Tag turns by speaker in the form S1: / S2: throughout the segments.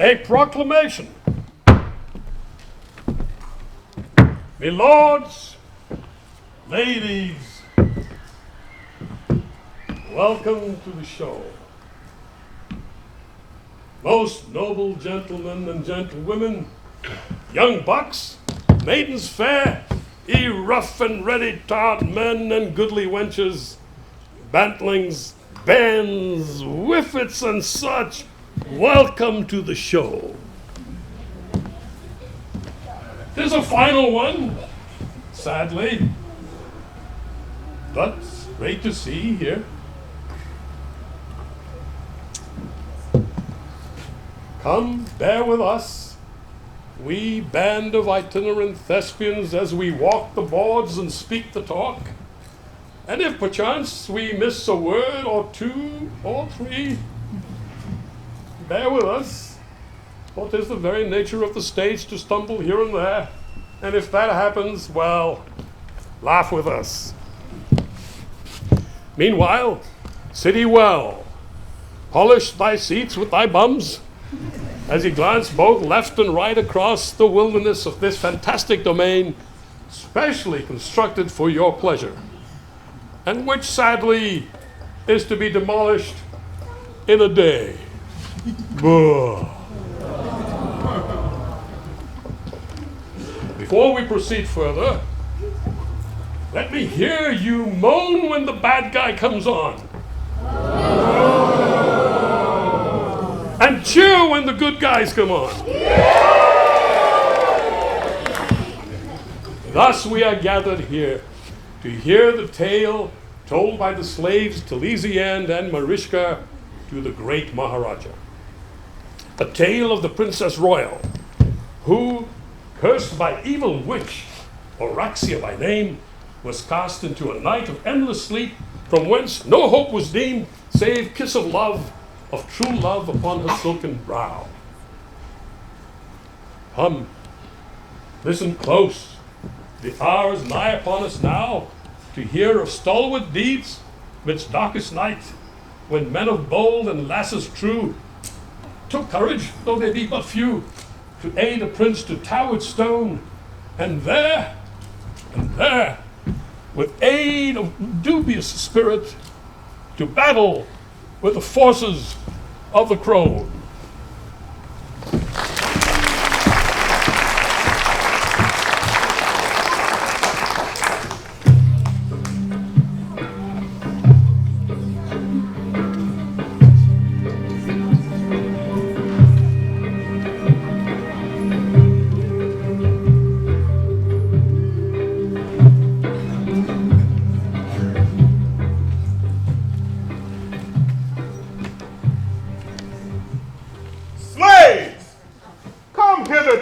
S1: A proclamation. Me lords, ladies, welcome to the show. Most noble gentlemen and gentlewomen, young bucks, maidens fair, ye rough and ready tart men and goodly wenches, bantlings, bands, whiffets, and such, welcome to the show. There's a final one, sadly, but great to see here. Come, bear with us, we band of itinerant thespians, as we walk the boards and speak the talk. And if perchance we miss a word or two or three, bear with us, for 'tis the very nature of the stage to stumble here and there. And if that happens, well, laugh with us. Meanwhile, sit ye well, polish thy seats with thy bums, as you glance both left and right across the wilderness of this fantastic domain, specially constructed for your pleasure, and which sadly is to be demolished in a day. Before we proceed further, let me hear you moan when the bad guy comes on. And cheer when the good guys come on. Thus we are gathered here to hear the tale told by the slaves Talleyrand and Marischka to the great Maharaja. A tale of the Princess Royal, who, cursed by evil witch, Auraxia by name, was cast into a night of endless sleep, from whence no hope was deemed, save kiss of love, of true love upon her silken brow. Come, listen close. The hour is nigh upon us now to hear of stalwart deeds midst darkest night, when men of bold and lasses true took courage, though they be but few, to aid a prince to towered stone, and there, with aid of dubious spirit, to battle with the forces of the crone.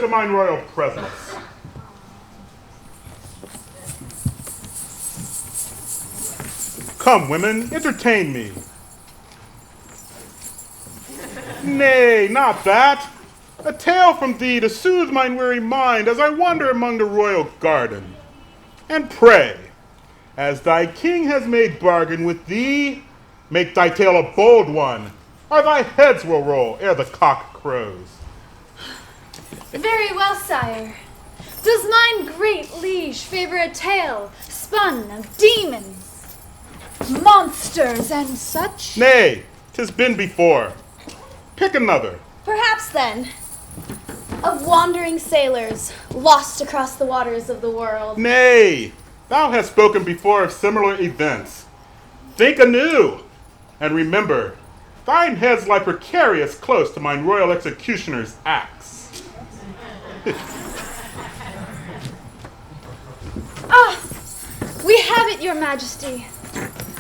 S2: To mine royal presence. Come, women, entertain me. Nay, not that. A tale from thee to soothe mine weary mind as I wander among the royal garden. And pray, as thy king has made bargain with thee, make thy tale a bold one, or thy heads will roll ere the cock crows.
S3: Very well, sire. Does mine great liege favor a tale spun of demons, monsters, and such?
S2: Nay, 'tis been before. Pick another.
S3: Perhaps, then, of wandering sailors lost across the waters of the world.
S2: Nay, thou hast spoken before of similar events. Think anew, and remember, thine heads lie precarious close to mine royal executioner's axe.
S3: We have it, your majesty.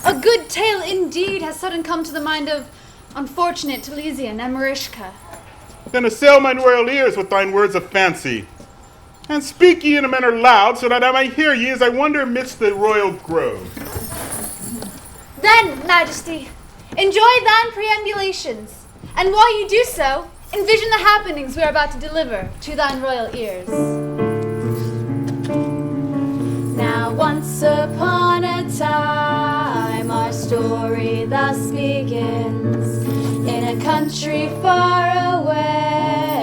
S3: A good tale indeed has sudden come to the mind of unfortunate Talleyrand and Marischka.
S2: Then assail mine royal ears with thine words of fancy, and speak ye in a manner loud, so that I may hear ye as I wander amidst the royal grove.
S3: Then, majesty, enjoy thine preambulations, and while you do so, envision the happenings we are about to deliver to thine royal ears. Now once upon a time our story thus begins, in a country far away.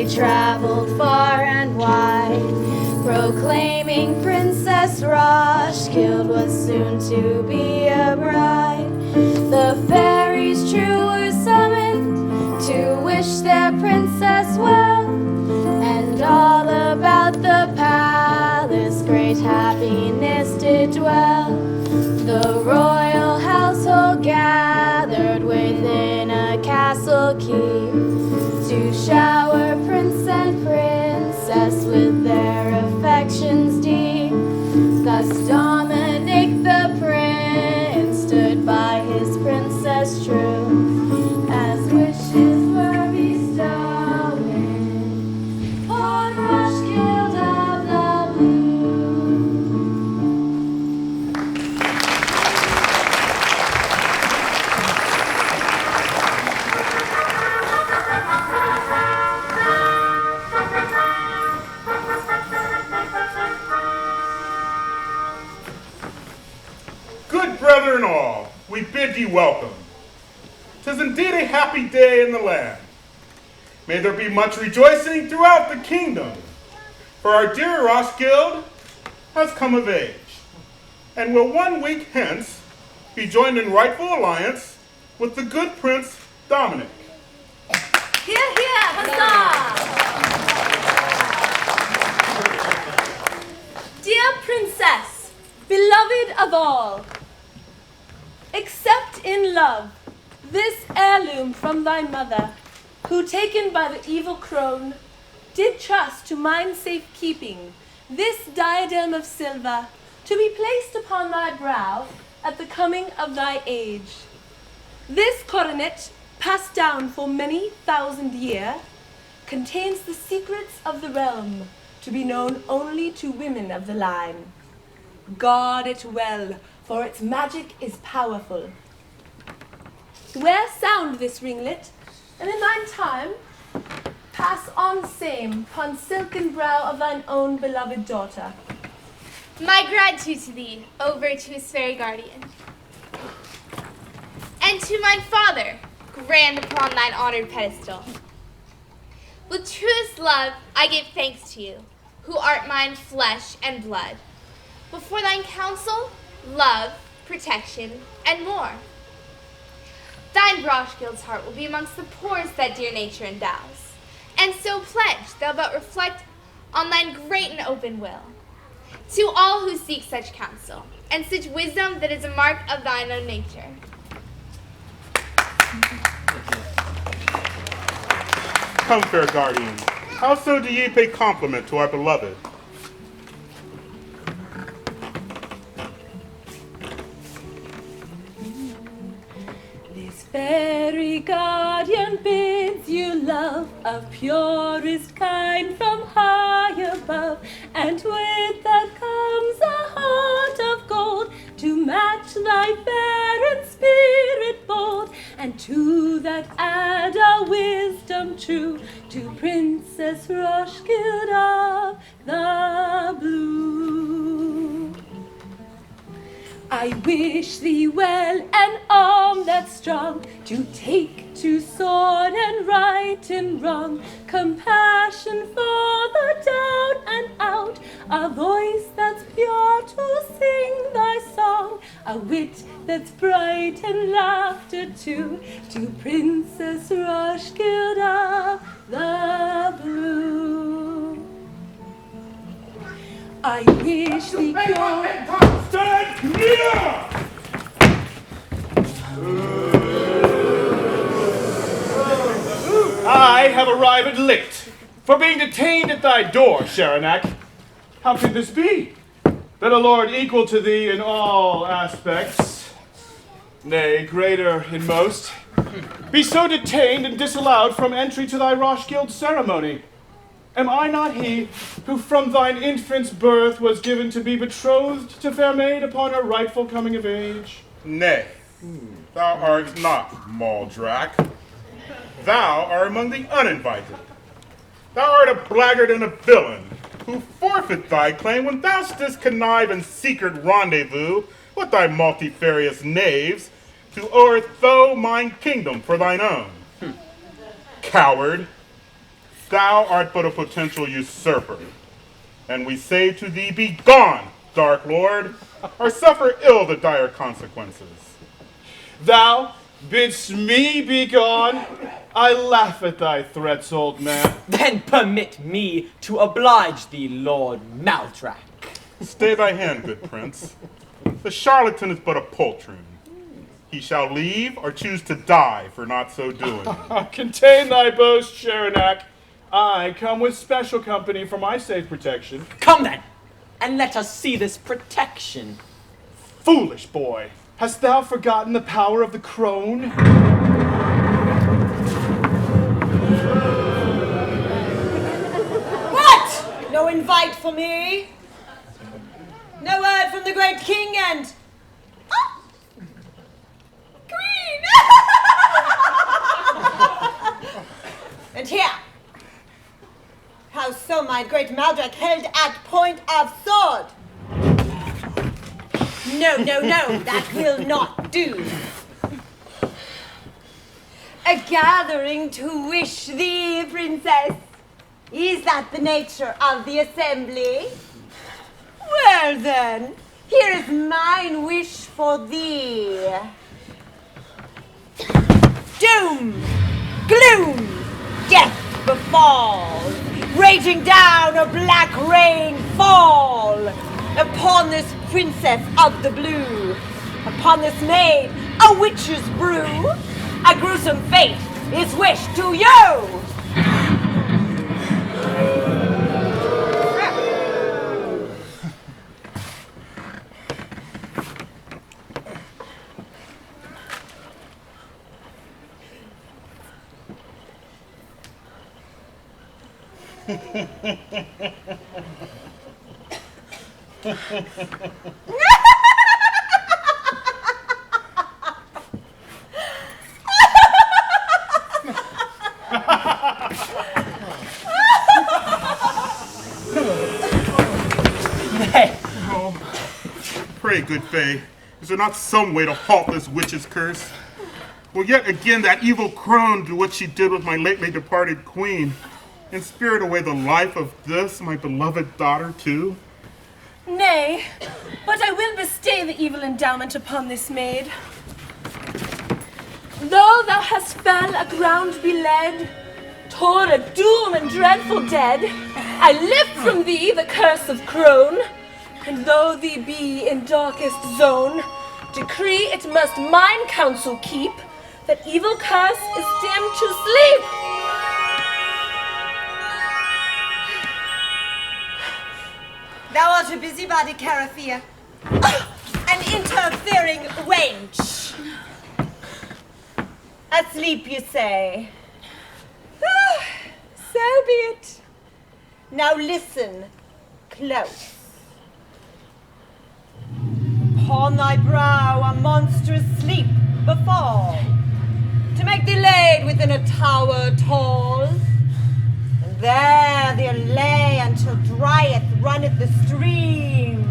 S3: traveled far and wide, proclaiming Princess Roskilde was soon to be a bride. The fairies true were summoned to wish their princess well, and all about the palace great happiness did dwell. The royal household gathered within a castle keep to shower prince and princess with their affections deep. Thus Dominic the prince stood by his princess true, as wishes were bestowed on Roskilde of the Blue.
S2: Good brethren all, we bid ye welcome. 'Tis indeed a happy day in the land. May there be much rejoicing throughout the kingdom, for our dear Roskilde has come of age, and will 1 week hence be joined in rightful alliance with the good Prince Dominic.
S3: Hear, hear, huzzah!
S4: Dear Princess, beloved of all, accept in love this heirloom from thy mother, who, taken by the evil crone, did trust to mine safe keeping this diadem of silver, to be placed upon thy brow at the coming of thy age. This coronet, passed down for many thousand years, contains the secrets of the realm, to be known only to women of the line. Guard it well, for its magic is powerful. Wear sound this ringlet, and in thine time pass on same upon silken brow of thine own beloved daughter.
S5: My gratitude to thee, O virtuous fairy guardian. And to mine father, grand upon thine honored pedestal. With truest love I give thanks to you, who art mine flesh and blood. Before thine counsel, love, protection, and more. Thine Roskilde's heart will be amongst the poorest that dear nature endows, and so pledge thou but reflect on thine great and open will. To all who seek such counsel, and such wisdom that is a mark of thine own nature.
S2: Come, fair guardian, how so do ye pay compliment to our beloved?
S4: This fairy guardian bids you love of purest kind from high above, and with that comes a heart of gold to match thy fair and spirit bold, and to that add a wisdom true, to Princess Roskilde of the Blue. I wish thee well an arm that's strong, to take to sword and right and wrong, compassion for the down and out, a voice that's pure to sing thy song, a wit that's bright and laughter too, to Princess Roskilde of the Blue. I wish thee pure.
S2: Stand near!
S6: I have arrived licked for being detained at thy door, Sharonak. How could this be? That a lord equal to thee in all aspects, nay, greater in most, be so detained and disallowed from entry to thy Roskilde ceremony? Am I not he who from thine infant's birth was given to be betrothed to fair maid upon her rightful coming of age?
S2: Nay, thou art not Maldrak. Thou art among the uninvited. Thou art a blackguard and a villain, who forfeit thy claim when thou didst connive in secret rendezvous with thy multifarious knaves to o'erthrow mine kingdom for thine own. Coward! thou art but a potential usurper. And we say to thee, be gone, Dark Lord, or suffer ill the dire consequences.
S6: Thou bidst me be gone? I laugh at thy threats, old man.
S7: Then permit me to oblige thee, Lord Maldrack.
S2: Stay thy hand, good prince. The charlatan is but a poltroon. He shall leave or choose to die for not so doing.
S6: Contain thy boast, Sharonak. I come with special company for my safe protection.
S7: Come then, and let us see this protection.
S6: Foolish boy, hast thou forgotten the power of the crone?
S8: What? No invite for me? No word from the great king and... Oh! Queen! And here, how so my great Maldrack held at point of sword? No, that will not do. A gathering to wish thee, princess. Is that the nature of the assembly? Well then, here is mine wish for thee. Doom, gloom, death befall, raging down a black rain fall upon this princess of the blue, upon this maid a witch's brew, a gruesome fate is wished to you.
S2: Pray, good Fae, is there not some way to halt this witch's curse? Will yet again that evil crone do what she did with my lately departed queen, and spirit away the life of this, my beloved daughter, too?
S4: Nay, but I will bestay the evil endowment upon this maid. Though thou hast fell a ground beled, tore a doom and dreadful dead, I lift from thee the curse of crone, and though thee be in darkest zone, decree it must mine counsel keep, that evil curse is dimmed to sleep.
S8: Thou art a busybody, Carathea. An interfering wench. Asleep, you say? So be it. Now listen close. Upon thy brow a monstrous sleep befall, to make thee laid within a tower tall. And there thee lay until drieth runneth the streams.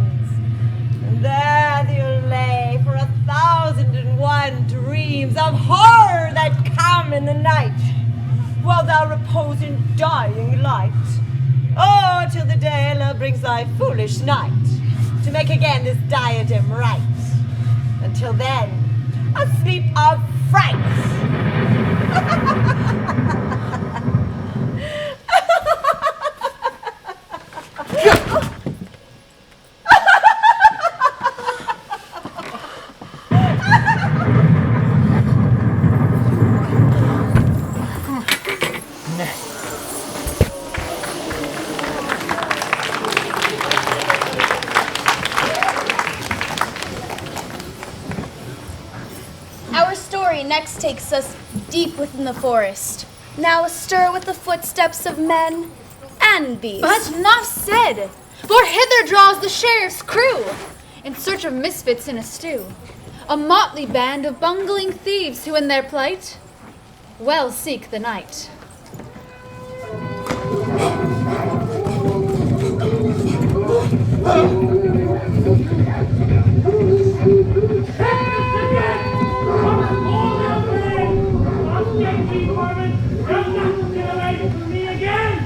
S8: And there thee lay for 1,001 dreams of horror that come in the night, while thou repose in dying light. Oh, till the day brings thy foolish night, to make again this diadem right. Until then, a sleep of fright.
S5: Our story next takes us deep within the forest, now astir with the footsteps of men and beasts.
S3: But enough said, for hither draws the sheriff's crew, in search of misfits in a stew, a motley band of bungling thieves who in their plight well seek the night.
S9: You'll not get away from me again!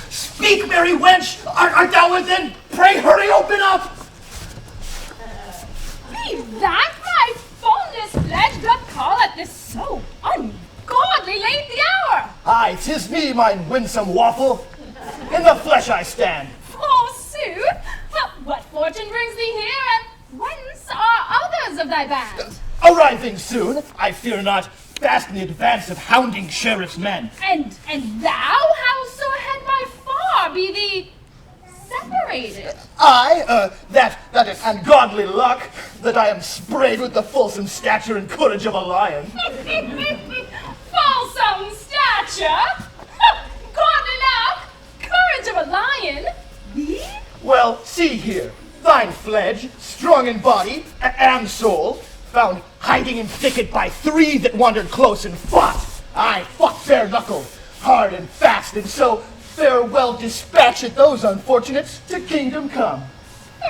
S9: Speak, merry wench! Art thou within? Pray hurry, open up!
S4: Be that my fondest pledge doth call at this so ungodly late the hour?
S9: Aye, 'tis me, mine winsome waffle. In the flesh I stand.
S4: Forsooth? Well, what fortune brings thee here, and whence are others of thy band?
S9: Arriving soon, I fear not, fast in advance of hounding sheriff's men.
S4: And thou, howso ahead by far, be thee separated?
S9: I, that is ungodly luck, that I am sprayed with the fulsome stature and courage of a lion.
S4: Fulsome stature? Godly luck? Courage of a lion? Thee?
S9: Well, see here, thine fledge, strong in body and soul, found hiding in thicket by 3 that wandered close and fought. I fought bare knuckle, hard and fast, and so farewell dispatched those unfortunates to kingdom come.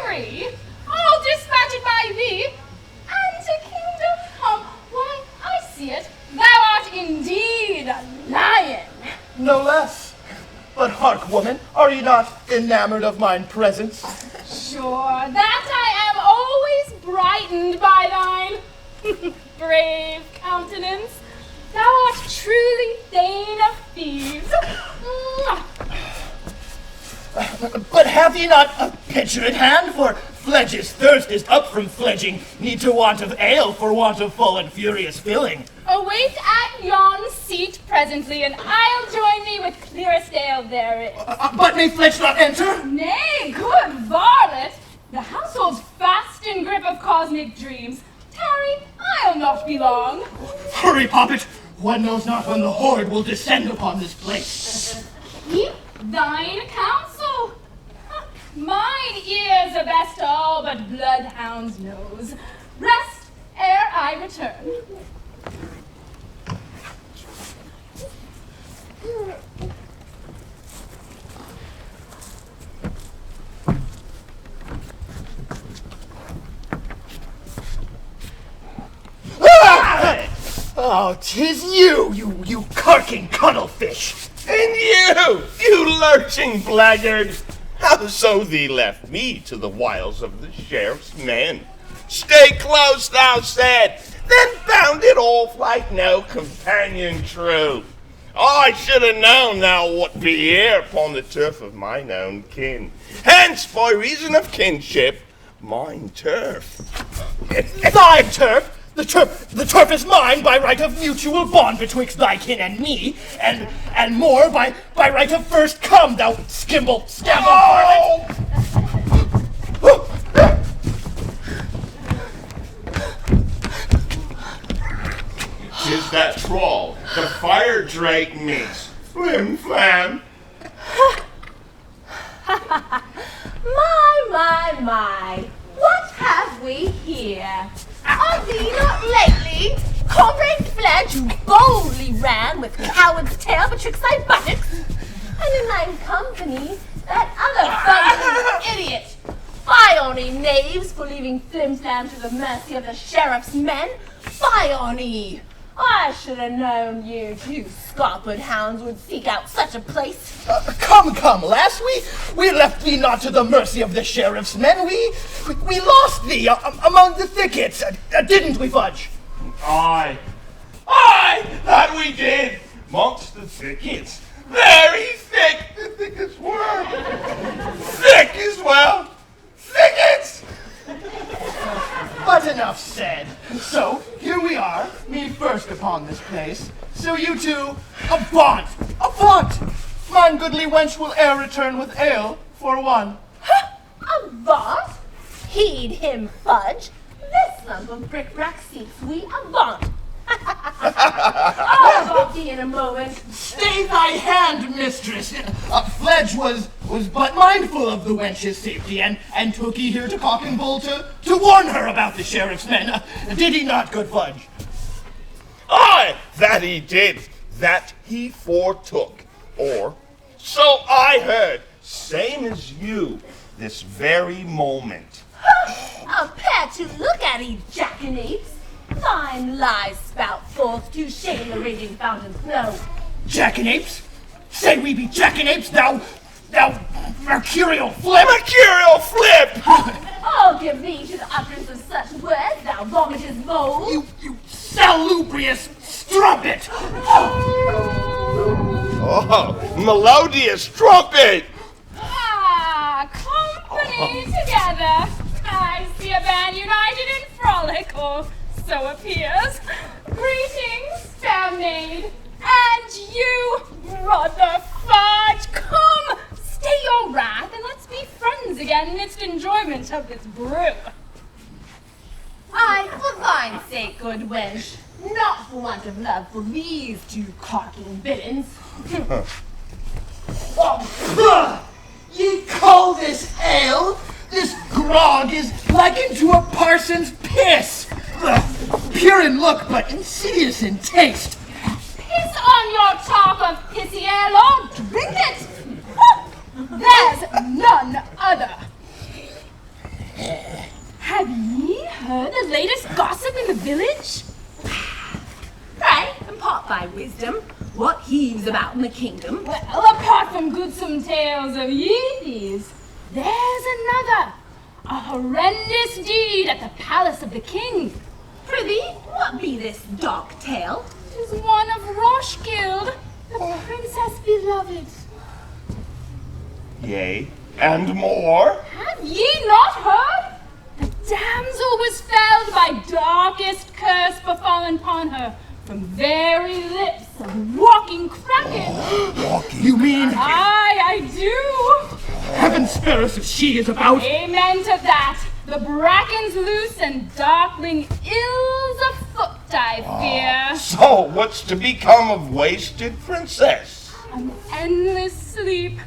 S4: 3? All dispatched by thee, and to kingdom come. Why, I see it. Thou art indeed a lion.
S9: No less. But hark, woman, are ye not enamored of mine presence?
S4: Sure, that I am always brightened by thine brave countenance. Thou art truly Thane of Thieves. Mwah.
S9: But have ye not a pitcher at hand? For fledge's thirst is up from fledging, need to want of ale for want of full and furious filling.
S4: Await at yon seat presently, and I'll join thee with clearest ale therein.
S9: But may fledge not enter?
S4: Nay, good varlet, the household's fast in grip of cosmic dreams. Tarry, I'll not be long.
S9: Hurry, poppet! One knows not when the horde will descend upon this place.
S4: Keep thine counsel. Mine ears are best all but bloodhound's nose. Rest ere I return.
S9: Oh, 'tis you carking cuttlefish!
S10: And you lurching blackguard! Howso thee left me to the wiles of the sheriff's men? Stay close, thou said, then found it off like no companion true. I should have known thou wouldst be here upon the turf of mine own kin. Hence, by reason of kinship, mine turf.
S9: Thy turf? The turf is mine by right of mutual bond betwixt thy kin and me, and more by right of first come, thou skimble, scamble varlet!
S10: Tis that troll, the fire drake meets. Flim flam.
S8: My, what have we here? Are thee not lately, comrade Fledge, who boldly ran with coward's tail betwixt thy buttocks, and in thine company that other fumbling idiot? Fie on ye, knaves, for leaving Flimflam to the mercy of the sheriff's men. Fie on ye! I should have known you two scarpered hounds would seek out such a place.
S9: Come, lass, we left thee not to the mercy of the sheriff's men. We lost thee among the thickets, didn't we, Fudge?
S10: Aye, that we did, mongst the thickets. Very thick the thickets were. Thick as well, thickets!
S9: But enough said. So, here we are, me first upon this place. So you two, avaunt! Mine goodly wench will ere return with ale, for one.
S8: Avaunt? Heed him, Fudge. This lump of bric-brac seeks we avaunt. I'll avaunt thee in a moment.
S9: Stay thy hand, mistress. Fledge was but mindful of the wench's safety, and took he here to Cock and Bull to warn her about the sheriff's men. Did he not, good Fudge?
S10: Aye, that he did, that he foretook, or so I heard, same as you, this very moment.
S8: A pair to look at, ye jackanapes.
S4: Fine lies spout forth to shame the raging fountain's flow.
S9: Jackanapes? Say we be jackanapes, thou mercurial flip!
S10: Mercurial flip!
S4: I'll give thee to the utterance of such words, thou vomitous mole.
S9: You salubrious strumpet!
S10: Oh, melodious trumpet!
S4: Company together. I see a band united in frolic, or so appears. Greetings, fair maid. And you, brother Fudge, come, stay your wrath, and let's be friends again midst enjoyment of this brew. Aye, for thine sake, good wench, not for want of love for these two carking villains.
S9: Ye call this ale? This grog is likened to a parson's piss. Pure in look, but insidious in taste.
S4: Piss on your talk of pissy ale, or drink it! There's none other. Have ye heard the latest gossip in the village? Pray, impart thy wisdom. What heaves about in the kingdom? Well, apart from goodsome tales of ye thieves, there's another. A horrendous deed at the palace of the king. Prithee, what be this dark tale? 'Tis one of Roshkild, the princess beloved.
S10: Yea, and more?
S4: Have ye not heard? The damsel was felled by darkest curse befallen upon her, from very lips of walking kraken.
S9: You mean
S4: Aye, I do.
S9: heaven spare us if she is about?
S4: Amen to that. The bracken's loose and darkling ills afoot, I fear.
S10: So, what's to become of wasted princess?
S4: An endless sleep,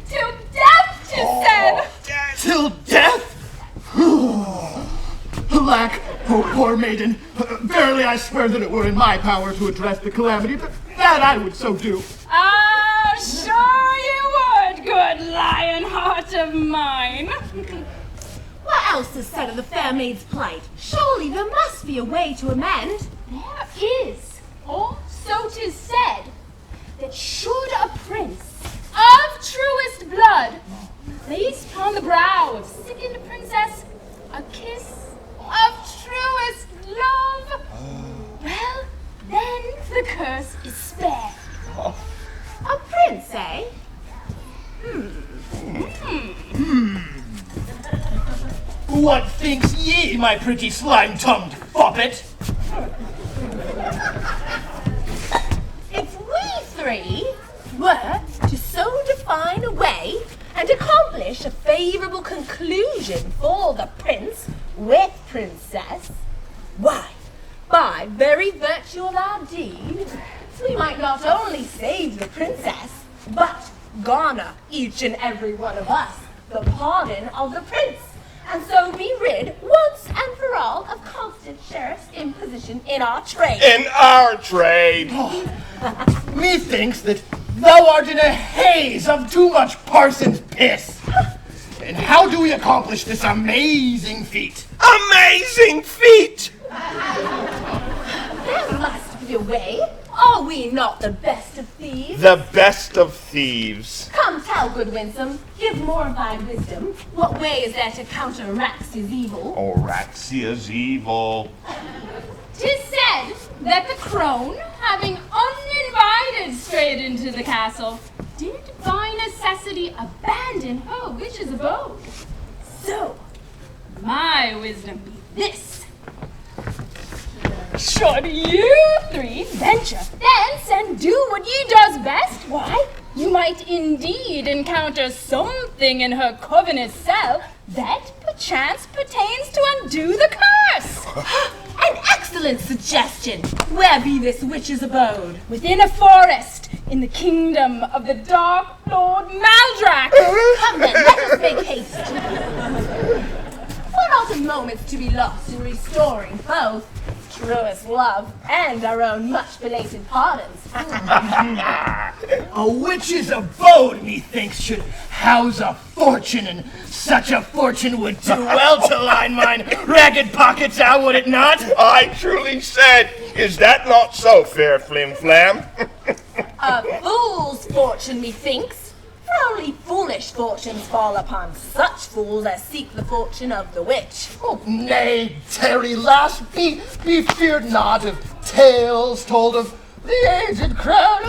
S4: till death, 'tis said.
S9: Till death? Alack, oh poor maiden. Verily I swear that it were in my power to address the calamity, but that I would so do.
S4: Ah, sure you would, good lion heart of mine.
S11: What else is said of the fair maid's plight? Surely there must be a way to amend.
S4: There is, or so 'tis said, that should a prince of truest blood place upon the brow of sickened princess a kiss of truest love, well, then the curse is spared.
S11: A prince, eh?
S9: What thinks ye, my pretty slime-tongued foppet?
S11: If we three were to so define a way and accomplish a favorable conclusion for the prince with princess, why, by very virtue of our deed, we might not only save the princess, but garner each and every one of us the pardon of the prince, and so be rid once and for all of constant sheriff's imposition in our trade.
S10: In our trade!
S9: Methinks that thou art in a haze of too much parson's piss. And how do we accomplish this amazing feat?
S10: Amazing feat!
S11: There must be a way. Are we not the best of thieves?
S10: The best of thieves.
S11: Come tell, good Winsome, give more of thy wisdom. What way is there to counter Raxia's evil?
S10: Oraxia's evil.
S4: 'Tis said that the crone, having uninvited strayed into the castle, did by necessity abandon her witch's abode. So, my wisdom be this. Should you three venture thence and do what ye does best, why, you might indeed encounter something in her covenant cell that perchance pertains to undo the curse.
S11: An excellent suggestion. Where be this witch's abode?
S4: Within a forest, in the kingdom of the Dark Lord Maldrak.
S11: Come then, let us make haste. What are the moments to be lost in restoring both truest love and our own much belated pardons.
S9: A witch's abode, methinks, should house a fortune, and such a fortune would do well to line mine ragged pockets out, would it not?
S10: I truly said, is that not so, fair Flim Flam?
S11: A fool's fortune, methinks. For only foolish fortunes fall upon such fools as seek the fortune of the witch.
S9: Oh, nay, Terry, lass, be feared not of tales told of the aged crowd.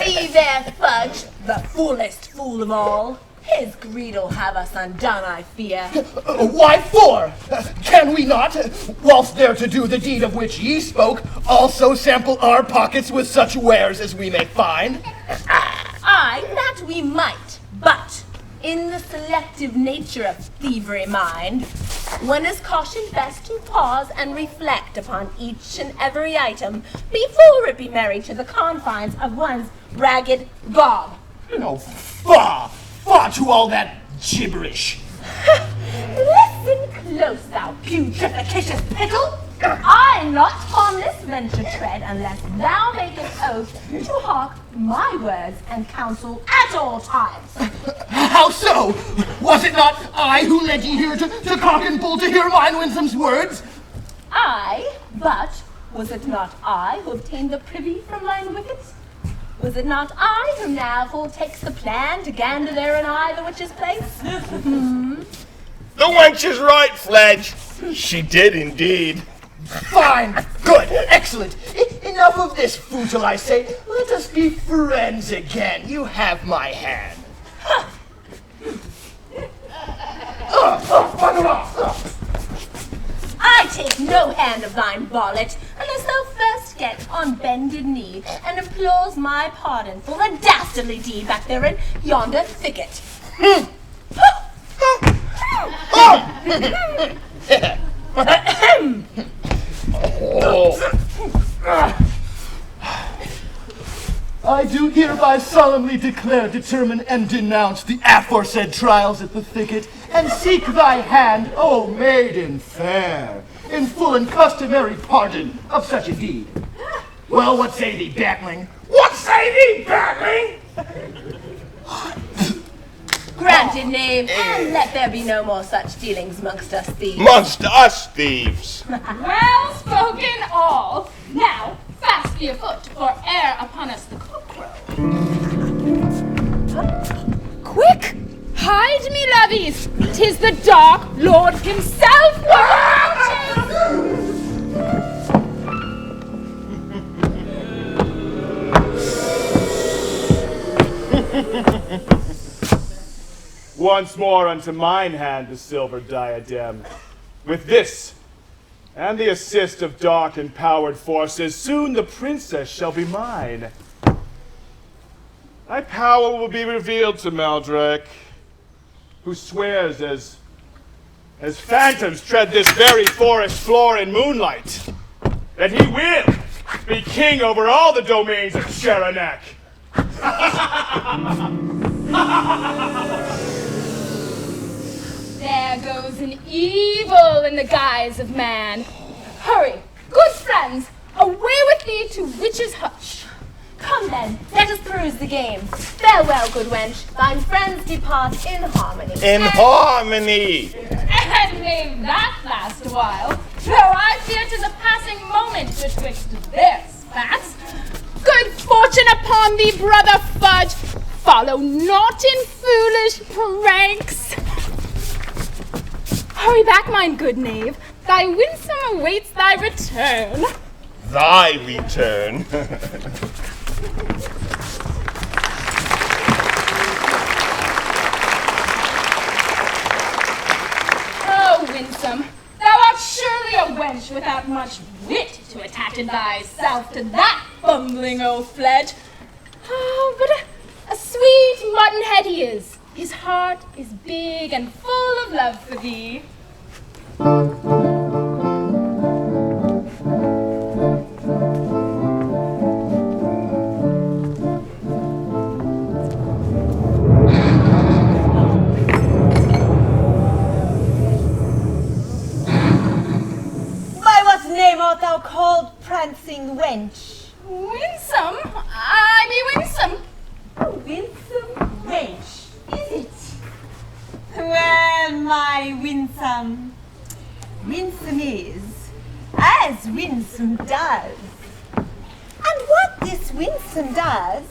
S11: See there, Fudge, the foolest fool of all. His greed'll have us undone, I fear.
S9: Why for? Can we not, whilst there to do the deed of which ye spoke, also sample our pockets with such wares as we may find?
S11: Aye, that we might, but in the selective nature of thievery mind, one is cautioned best to pause and reflect upon each and every item before it be married to the confines of one's ragged gob.
S9: No, faugh to all that gibberish.
S11: Listen close, thou putrificatious pickle. I not on this venture tread unless thou makest oath to hawk my words and counsel at all times.
S9: How so? Was it not I who led ye here to cock and bull to hear mine winsome's words?
S11: I, but was it not I who obtained the privy from thine wickets? Was it not I who now full takes the plan to gander therein I the witch's place?
S10: The wench is right, Fledge. She did indeed.
S9: Fine, good, excellent. Enough of this footle, I say. Let us be friends again. You have my hand. Bugger off!
S11: I take no hand of thine, varlet, unless thou first get on bended knee and implores my pardon for the dastardly deed back there in yonder thicket.
S9: I do hereby solemnly declare, determine, and denounce the aforesaid trials at the thicket, and seek thy hand, O maiden fair, in full and customary pardon of such a deed. Well, what say thee, Batling? What say thee, Batling?
S11: Granted, knave, and let there be no more such dealings amongst us thieves.
S10: Amongst us thieves.
S4: Well spoken all. Now, fast be afoot, for ere upon us the cockcrow. Quick! Hide me, lovies! 'Tis the Dark Lord himself!
S6: Once more unto mine hand the silver diadem. With this, and the assist of dark and powered forces, soon the princess shall be mine. Thy power will be revealed to Maldrake, who swears as phantoms tread this very forest floor in moonlight, that he will be king over all the domains of Sharanak.
S4: There goes an evil in the guise of man. Hurry, good friends, away with thee to witch's hutch.
S11: Come then, let us peruse the game. Farewell, good wench. Thine friends depart in harmony.
S10: In harmony.
S4: And may that last a while, though I fear 'tis a passing moment betwixt their spats. Good fortune upon thee, brother Fudge. Follow not in foolish pranks. Hurry back, mine good knave. Thy winsome awaits thy return.
S10: Thy return.
S4: Oh, winsome, thou art surely a wench without much wit to attach thyself to that bumbling old Fledge. Oh, but a sweet muttonhead he is. His heart is big and full of love for thee.
S8: art thou called, prancing wench?
S11: Winsome? I be winsome.
S8: A winsome wench, is it? Well, my winsome. Winsome is, as winsome does. And what this winsome does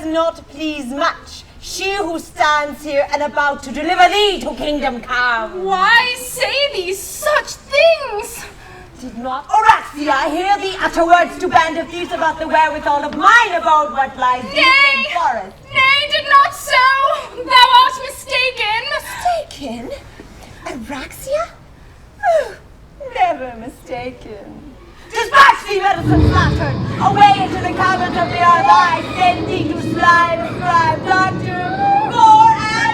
S8: not please much she who stands here and about to deliver thee to kingdom come.
S11: Why say these such things?
S8: Did not Oraxia hear thee utter words to band of thieves about the wherewithal of mine abode what lies deep in forest?
S11: Nay, did not so. Thou art mistaken.
S8: Mistaken? Araxia? Never mistaken. Dispatch thee, medicine slattern, away into the caverns of the earth. I send thee to slime, scribe, doctor, gore, and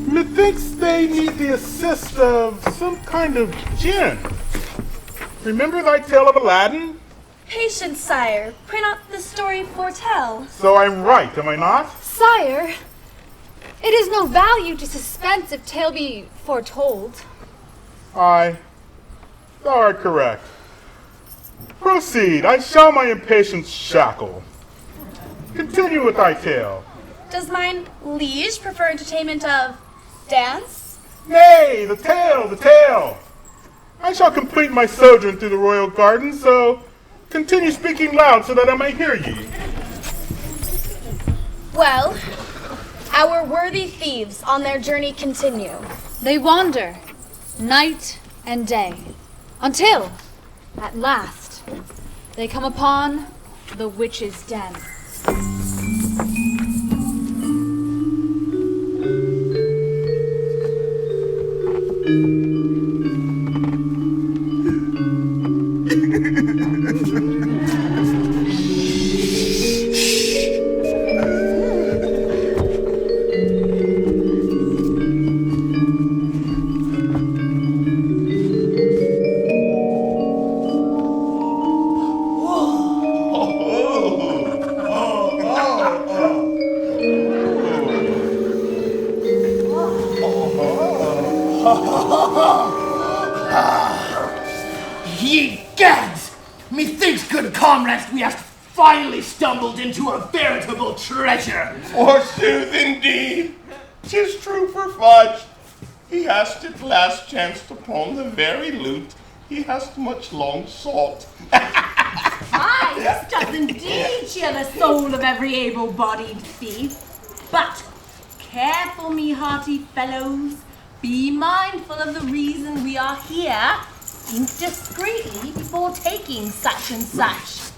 S2: Methinks they need the assist of some kind of djinn. Remember thy tale of Aladdin?
S4: Patience, sire. Pray not the story foretell.
S2: So I'm right, am I not?
S3: Sire, it is no value to suspense if tale be foretold.
S2: Aye, thou art correct. Proceed, I shall my impatience shackle. Continue with thy tale.
S4: Does mine liege prefer entertainment of dance?
S2: Nay, the tale! I shall complete my sojourn through the royal garden, so continue speaking loud so that I may hear ye.
S4: Well, our worthy thieves on their journey continue.
S3: They wander night and day until, at last, they come upon the witch's den.
S9: Ye gads! Methinks, good comrades, we have finally stumbled into a veritable treasure.
S10: Forsooth, indeed, 'tis true for Fudge. He hast at last chanced upon the very loot he hast much long sought.
S11: Aye, this does indeed cheer the soul of every able-bodied thief. But careful, me hearty fellows. Be mindful of the reason we are here. Think discreetly before taking such and such.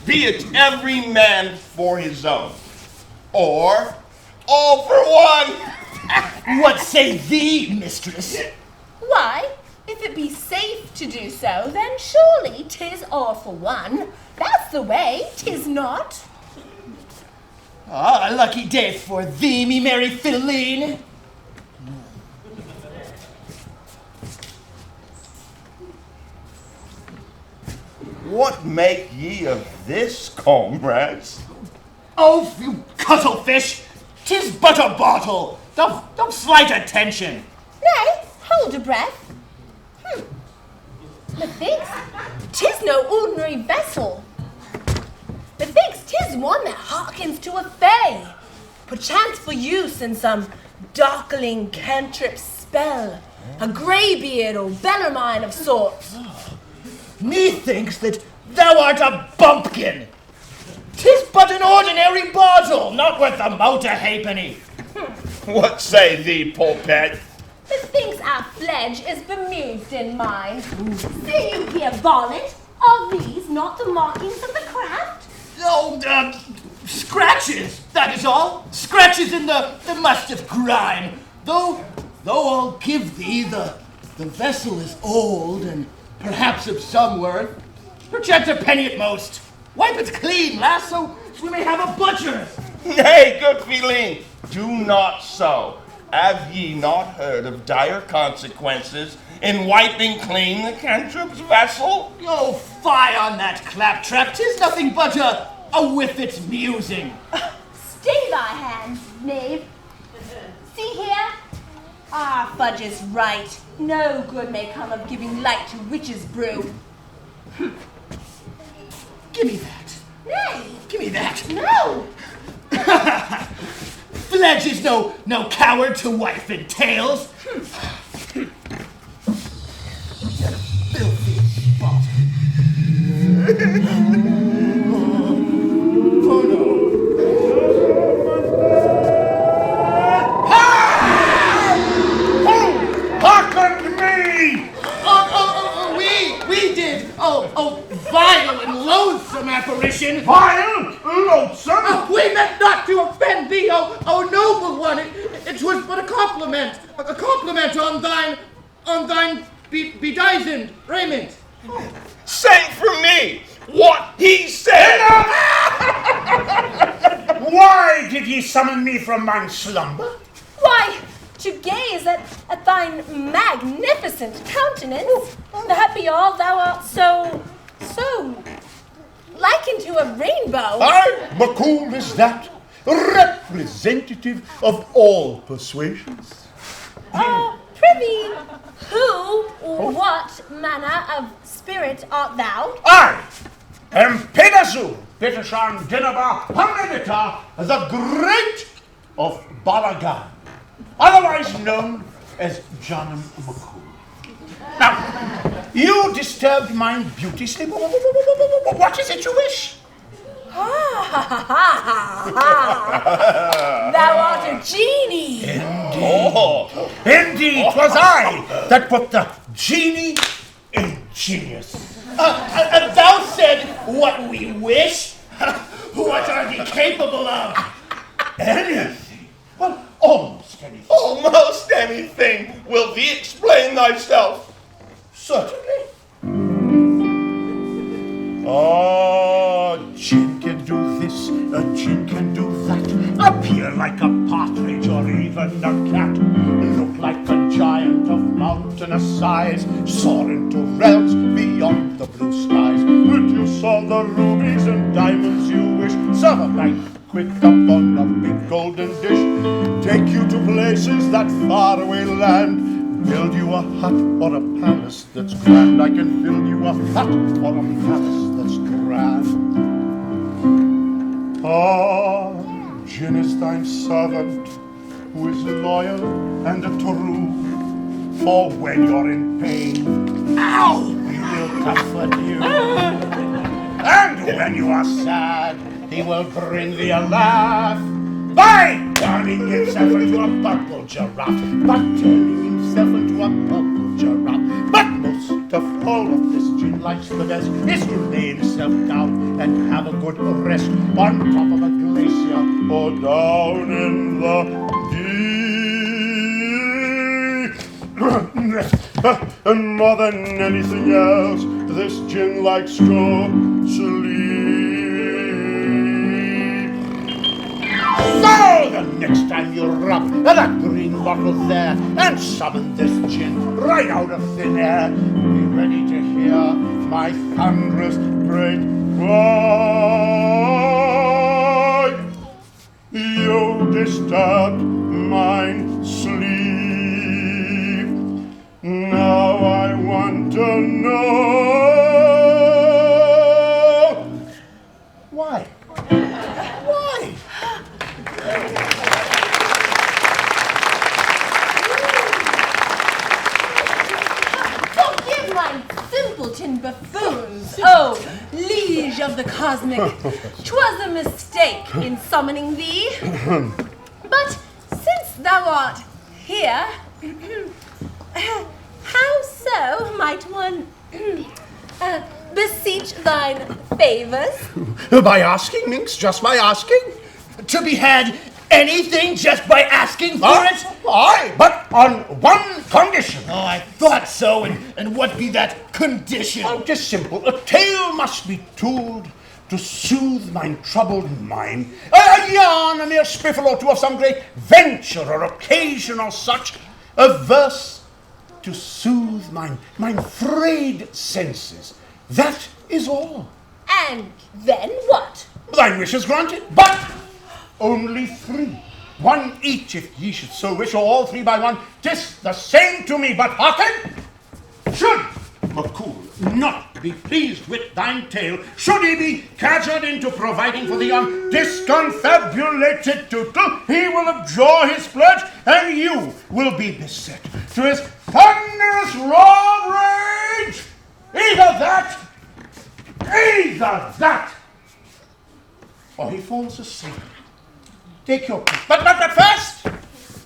S10: Be it every man for his own, or all for one.
S9: What say thee, mistress?
S11: Why, if it be safe to do so, then surely 'tis all for one. That's the way, 'tis not.
S9: Ah, a lucky day for thee, me merry fiddleen.
S10: What make ye of this, comrades?
S9: Oh, you cuttlefish! 'Tis but a bottle. Don't slight attention.
S11: Nay, hold a breath. Methinks 'tis no ordinary vessel. Methinks 'tis one that hearkens to a fay, perchance for use in some darkling cantrip spell, a greybeard or bellarmine of sorts.
S9: Methinks that thou art a bumpkin. 'Tis but an ordinary bottle, not worth a motor halfpenny.
S10: What say thee, Pulpet?
S11: methinks our Fledge is bemused in mind. See you here, varlet? Are these not the markings of the craft?
S9: Oh, scratches, that is all. Scratches in the must of grime. Though I'll give thee the vessel is old and perhaps of some worth. Perchance a penny at most. Wipe it clean, lass, so we may have a butcher.
S10: Nay, good Feline, do not so. Have ye not heard of dire consequences in wiping clean the cantrip's vessel?
S9: Oh, fie on that claptrap. 'Tis nothing but a whiffet's musing.
S11: Stay thy hand, knave. See here? Our Fudge is right. No good may come of giving light to witch's brew.
S9: Give me that.
S11: Nay.
S9: Give me that.
S11: No.
S9: Fledge is no coward to wife and tales. Filthy spot. Oh no.
S2: Hearken to me!
S9: We did. Oh, vile and loathsome apparition.
S2: Vile? Loathsome?
S9: We meant not to offend thee, oh noble one. It was but a compliment on thine bedizened raiment.
S10: Say for me what he said.
S2: Why did ye summon me from mine slumber?
S11: Why, to gaze at thine magnificent countenance. That be all, thou art so likened to a rainbow.
S2: I, Maccool, is that representative of all persuasions.
S11: Prithee, who or what manner of spirit art thou?
S2: I am Pedazul, Petashan Dinaba Hamedita, the Great of Balagan, otherwise known as Janum Maccool. Now, you disturbed my beauty sleep. What is it you wish?
S11: Thou art a genie.
S2: Indeed, 'twas I that put the genie in genius.
S9: Thou said what we wish? What are we capable of?
S2: Anything. Well, almost anything.
S10: Almost anything. Will thee explain thyself?
S2: Certainly. Jinn can do this, a Jinn can do that. Appear like a partridge or even a cat. Look like a giant of mountainous size. Soar into realms beyond the blue skies. Produce all the rubies and diamonds you wish. Serve a banquet up on a big golden dish. Take you to places that faraway land. Build you a hut or a palace that's grand. I can build you a hut or a palace that's grand. Jinn is thine servant, who is loyal and true. For when you're in pain, ow, he will comfort you. And when you are sad, he will bring thee a laugh. By turning himself into a purple giraffe, But most of all, what this Jinn likes the best is to lay himself down and have a good rest on top of a glacier or down in the deep. And more than anything else, this Jinn likes to sleep. So the next time you rub that green bottle there and summon this Jinn right out of thin air, be ready to hear my thunderous great cry. You disturbed mine sleep. Now I want to know why.
S11: Forgive my simpleton buffoons, oh, liege of the cosmic. 'Twas a mistake in summoning thee. But since thou art here, How so might one beseech thine favors?
S9: By asking, Minx, just by asking. To be had anything just by asking for it? Aye, but on one condition. Oh, I thought so. And what be that condition? Oh, just simple. A tale must be told to soothe mine troubled mind. A yarn, a mere spiffle or two of some great venture or occasion or such. A verse to soothe mine frayed senses. That is all.
S11: And then what?
S9: Thine wish is granted, but only 3. 1 each if ye should so wish, or all 3 by 1. 'Tis the same to me, but hearken! Should McCool not be pleased with thine tale, should he be cadgered into providing for thee on disconfabulated tutor, he will abjure his pledge, and you will be beset to his thunderous raw rage. Either that, or he falls asleep. Take your pick. But first,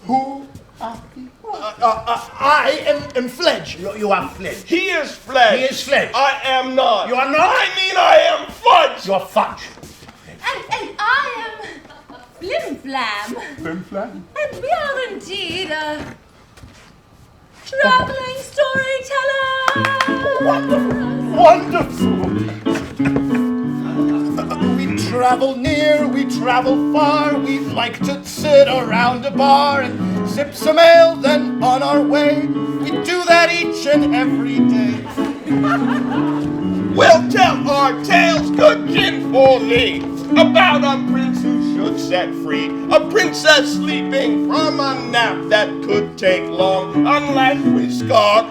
S9: who are you? I am Fledge. You are Fledge.
S10: He is Fledge.
S9: He is Fledge.
S10: I am not.
S9: You are not?
S10: I mean, I am Fudge.
S9: You are Fudge.
S11: And I am Flim Flam.
S9: Flim Flam?
S11: And we are indeed a traveling storyteller.
S9: Wonderful. We travel near, we travel far. We like to sit around a bar and sip some ale, then on our way. We do that each and every day.
S10: We'll tell our tales, good gin for thee, about a prince who should set free, a princess sleeping from a nap that could take long unless we scarf.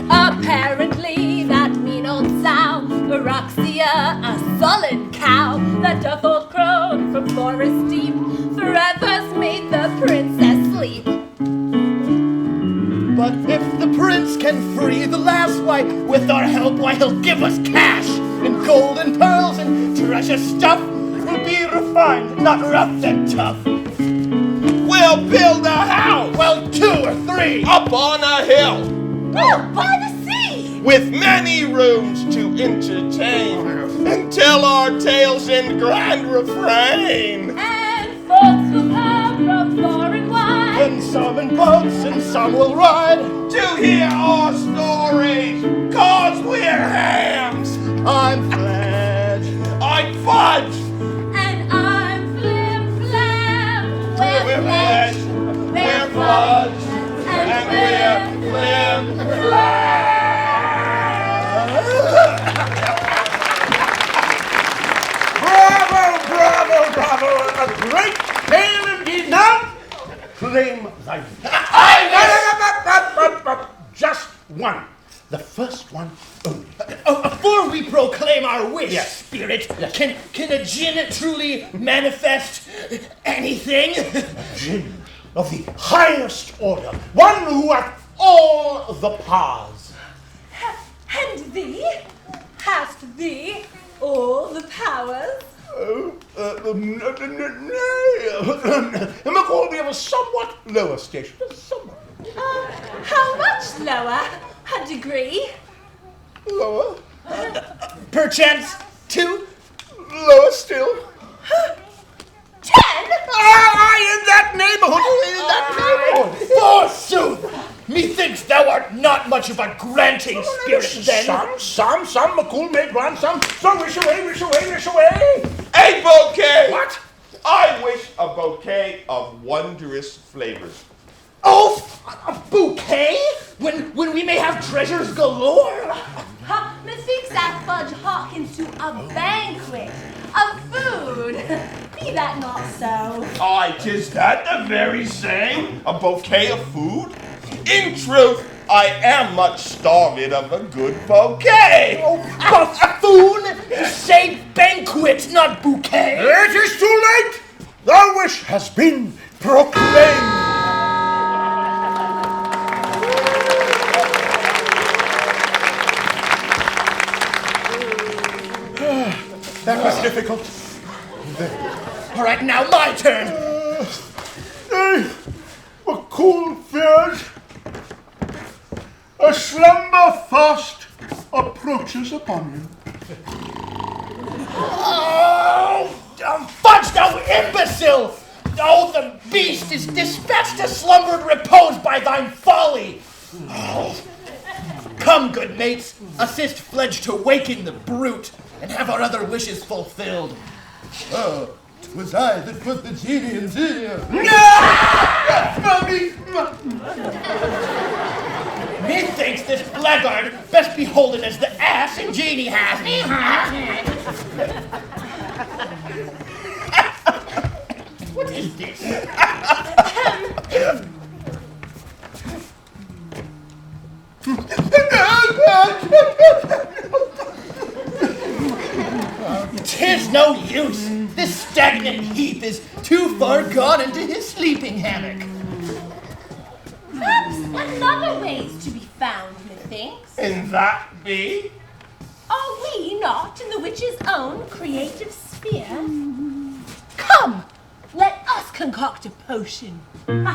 S11: Apparently that mean old sow, Araxia, a sullen cow, that doth old crone from forest deep, forever's made the princess sleep.
S9: But if the prince can free the lass, why, with our help, why, he'll give us cash, and gold and pearls and treasure stuff. We'll be refined, not rough and tough.
S10: We'll build a house,
S9: well, 2 or 3,
S10: up on a hill,
S11: By the sea!
S10: with many rooms to entertain, and tell our tales in grand refrain.
S11: And folks will come from far and wide,
S9: and some in boats and some will ride,
S10: to hear our stories, 'cause we're hams.
S9: I'm Fledge.
S10: I'm Fudge.
S11: and I'm Flim Flam.
S10: We're Fledge. We're Fudge. And we're Flim Flam.
S9: Bravo! A great tale indeed. Now, claim thy just one. The first one only. Before we proclaim our wish, spirit, can a djinn truly manifest anything? A djinn of the highest order, one who hath all the powers.
S11: And thee? Hast thee all the powers?
S9: McCall, we have a somewhat lower station. Somewhat.
S11: How much lower? A degree?
S9: Lower? Perchance 2? Lower still?
S11: 10?
S9: In that neighborhood! Forsooth! Methinks thou art not much of a granting spirit, then. Some, McCool may grant some. So wish away.
S10: A bouquet!
S9: What?
S10: I wish a bouquet of wondrous flavors.
S9: Oh, a bouquet? When we may have treasures galore?
S11: Methinks that Fudge hearkens to a banquet of food. Be that not so?
S10: Aye, 'tis that the very same? A bouquet of food? In truth, I am much starved of a good bouquet.
S9: Oh, buffoon! Say banquet, not bouquet. It is too late. The wish has been proclaimed. That was difficult. All right, now my turn. McCool McCool fears a slumber fast approaches upon him. Oh, fudge thou imbecile! Oh, the beast is dispatched to slumber and repose by thine folly. Oh. Come, good mates, assist Fledge to waken the brute and have our other wishes fulfilled. Oh, 'twas I that put the genie in here. Methinks this blackguard best be holden as the ass and genie has me. What is this? 'Tis no use. This stagnant heap is too far gone into his sleeping hammock.
S11: Perhaps another way's to be found, methinks.
S10: And that be?
S11: Are we not in the witch's own creative sphere? Come, let us concoct a potion. Let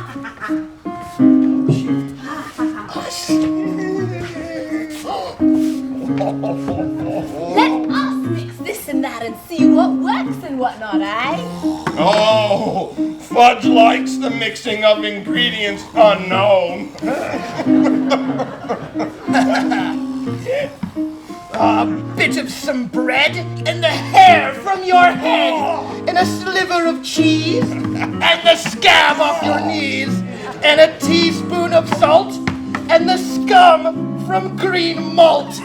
S11: us mix this and that and see what works and what not, eh?
S10: Oh, Fudge likes the mixing of ingredients unknown.
S9: A bit of some bread and the hair from your head, and a sliver of cheese, and the scab off your knees, and a teaspoon of salt, and the scum from green malt.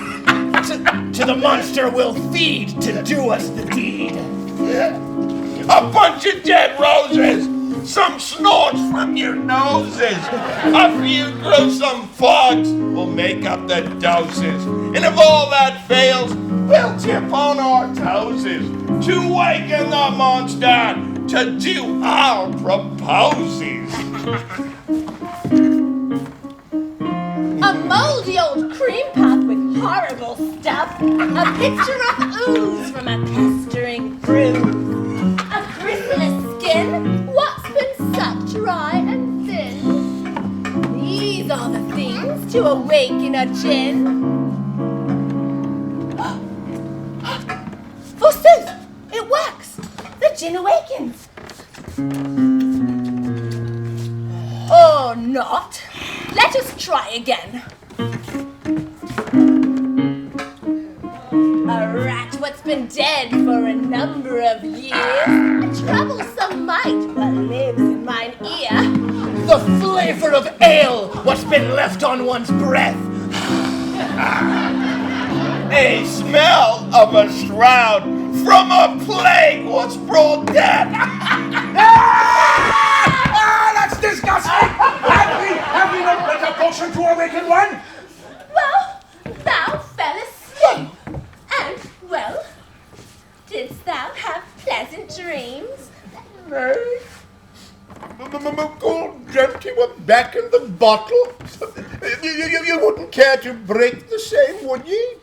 S9: To the monster we'll feed to do us the deed.
S10: A bunch of dead roses, some snorts from your noses, a few gruesome fogs will make up the doses. And if all that fails, we'll tip on our toesies to waken the monster to do our proposes.
S11: A moldy old cream puff with horrible stuff. A picture of ooze from a pestering brew. A chrysalis skin, what's been sucked dry and thin. These are the things to awaken a gin. Forsooth, it works. The gin awakens. Or not. Let us try again. A rat what's been dead for a number of years. A troublesome mite what lives in mine ear.
S9: The flavor of ale, what's been left on one's breath.
S10: A smell of a shroud from a plague what's brought death.
S9: That's disgusting! Have we no better potion to awaken one?
S11: Well, thou fell asleep. And, well, didst thou have pleasant dreams?
S9: Nay. McCool dreamt he was back in the bottle. You wouldn't care to break the same, would ye?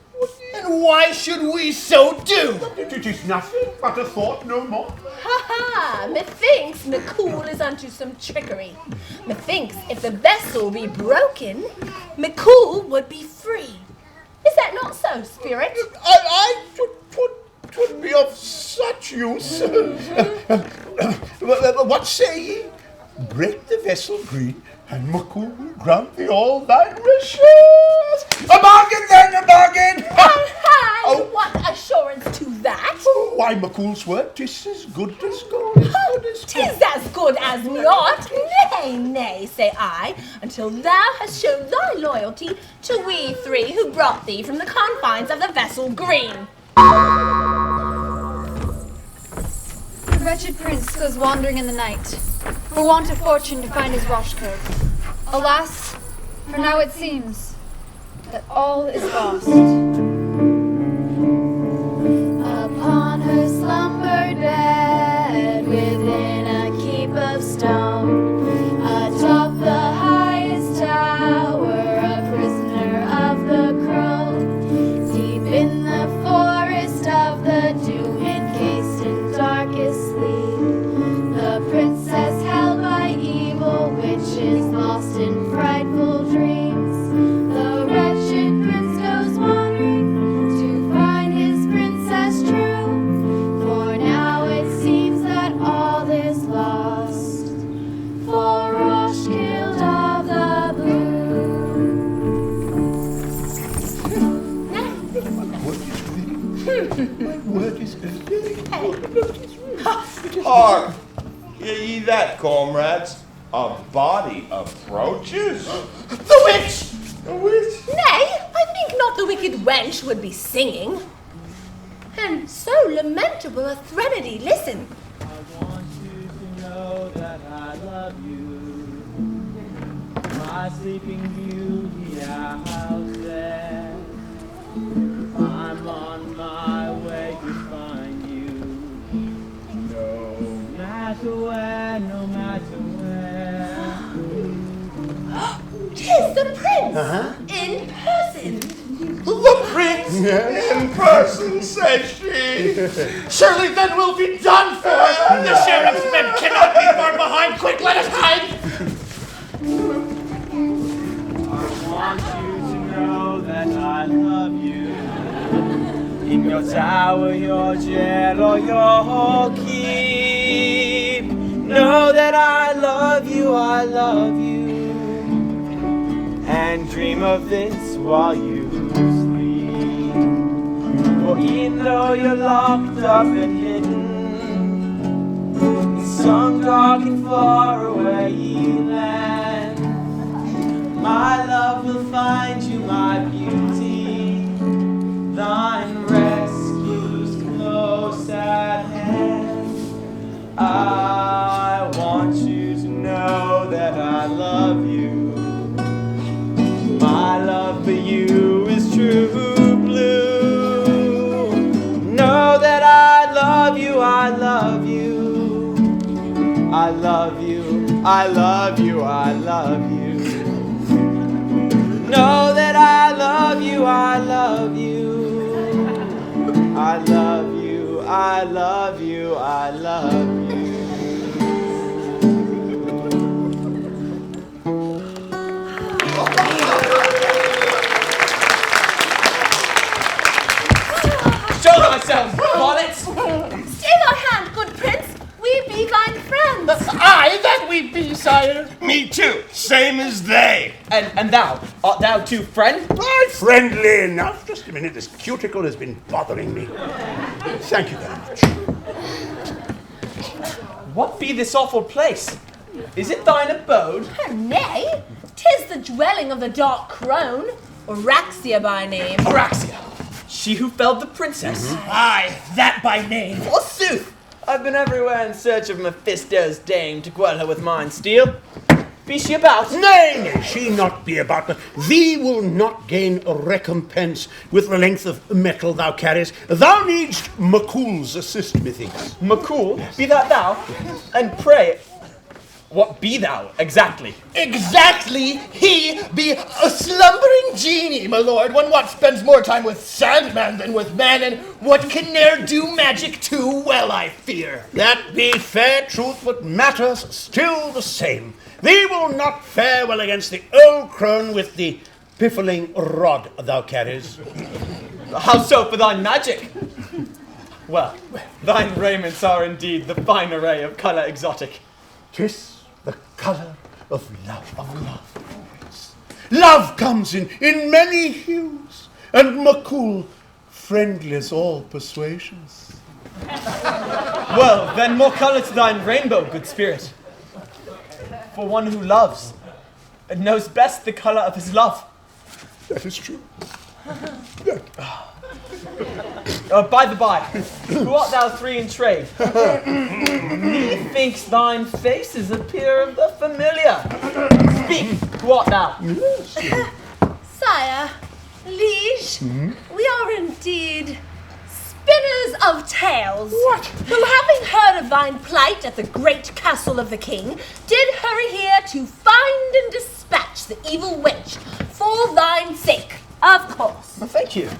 S9: And why should we so do? It is nothing but a thought, no more.
S11: Ha ha! Methinks McCool is unto some trickery. Methinks if the vessel be broken, McCool would be free. Is that not so, spirit?
S9: Twould be of such use. What say ye? Break the vessel green, and McCool will grant thee all thy wishes. A bargain then, a bargain!
S11: Hi! What assurance to that?
S9: Why, McCool's word, 'tis as good as gold.
S11: 'Tis as good as not. Nay, nay, say I, until thou hast shown thy loyalty to we three who brought thee from the confines of the vessel green.
S3: The wretched prince goes wandering in the night, for want of fortune to find his wash coat. Alas, for now it seems that all is lost. Upon her slumbered bed, within a keep of stone, atop the highest tower, a prisoner of the crow, deep in the forest of the dew, encased in darkest sleep, the princess held by evil witches lost
S9: My word is very
S10: Hark! Hear ye that, comrades? A body approaches.
S9: The witch!
S10: A witch?
S11: Nay, I think not the wicked wench would be singing. And so lamentable a threnody, listen.
S7: I want you to know that I love you. My sleeping beauty, out there. I'm on my way to find you. No matter where, no matter where.
S11: 'Tis the prince in person.
S9: The prince!
S10: In person, said she.
S9: Surely then we'll be done for! The sheriff's men cannot be far behind! Quick, let us hide!
S7: I want you to know that I love you. In your tower, your jail, or your keep. Know that I love you, I love you. And dream of this while you sleep. For even though you're locked up and hidden in some dark and far away land, my love will find you, my beauty. Thine rescues close at hand. I want you to know that I love you. My love for you is true blue. Know that I love you, I love you. I love you, I love you, I love you. Know that I love you, I love you. I love you, I love you, I love you. Show thyself, varlet!
S11: Stay thy hand, good prince. We be thine friends.
S9: Aye, that we be, sire.
S10: Me too, same as they.
S7: And thou, art thou too friend?
S12: I'm friendly enough. Just a minute, this cuticle has been bothering me. Thank you very much.
S7: What be this awful place? Is it thine abode?
S11: Nay, 'tis the dwelling of the Dark Crone, Araxia by name.
S7: Araxia, she who felled the princess.
S9: Aye, that by name.
S7: Forsooth, I've been everywhere in search of Mephisto's dame to quell her with mine steel. Be she about?
S12: Nay, she not be about, but thee will not gain a recompense with the length of metal thou carriest. Thou needst McCool's assist, methinks.
S7: McCool, be that thou? And pray, what be thou exactly?
S9: Exactly, he be a slumbering genie, my lord, one what spends more time with Sandman than with man, and what can ne'er do magic too well, I fear.
S12: That be fair truth, but matters still the same. Thee will not fare well against the old crone with the piffling rod thou carries.
S7: How so for thy magic? Well, thine raiments are indeed the fine array of colour exotic.
S12: 'Tis the colour of love, Love comes in many hues, and McCool friendlies all persuasions.
S7: Well, then more colour to thine rainbow, good spirit. For one who loves, and knows best the colour of his love.
S12: That is true.
S7: By the by, who art thou three in trade? Methinks thine faces appear of the familiar. Speak, who art thou?
S11: Sire, liege, we are indeed spinners of tales.
S12: What?
S11: Who, having heard of thine plight at the great castle of the king, did hurry here to find and dispatch the evil wench for thine sake, of course.
S7: Well, thank you.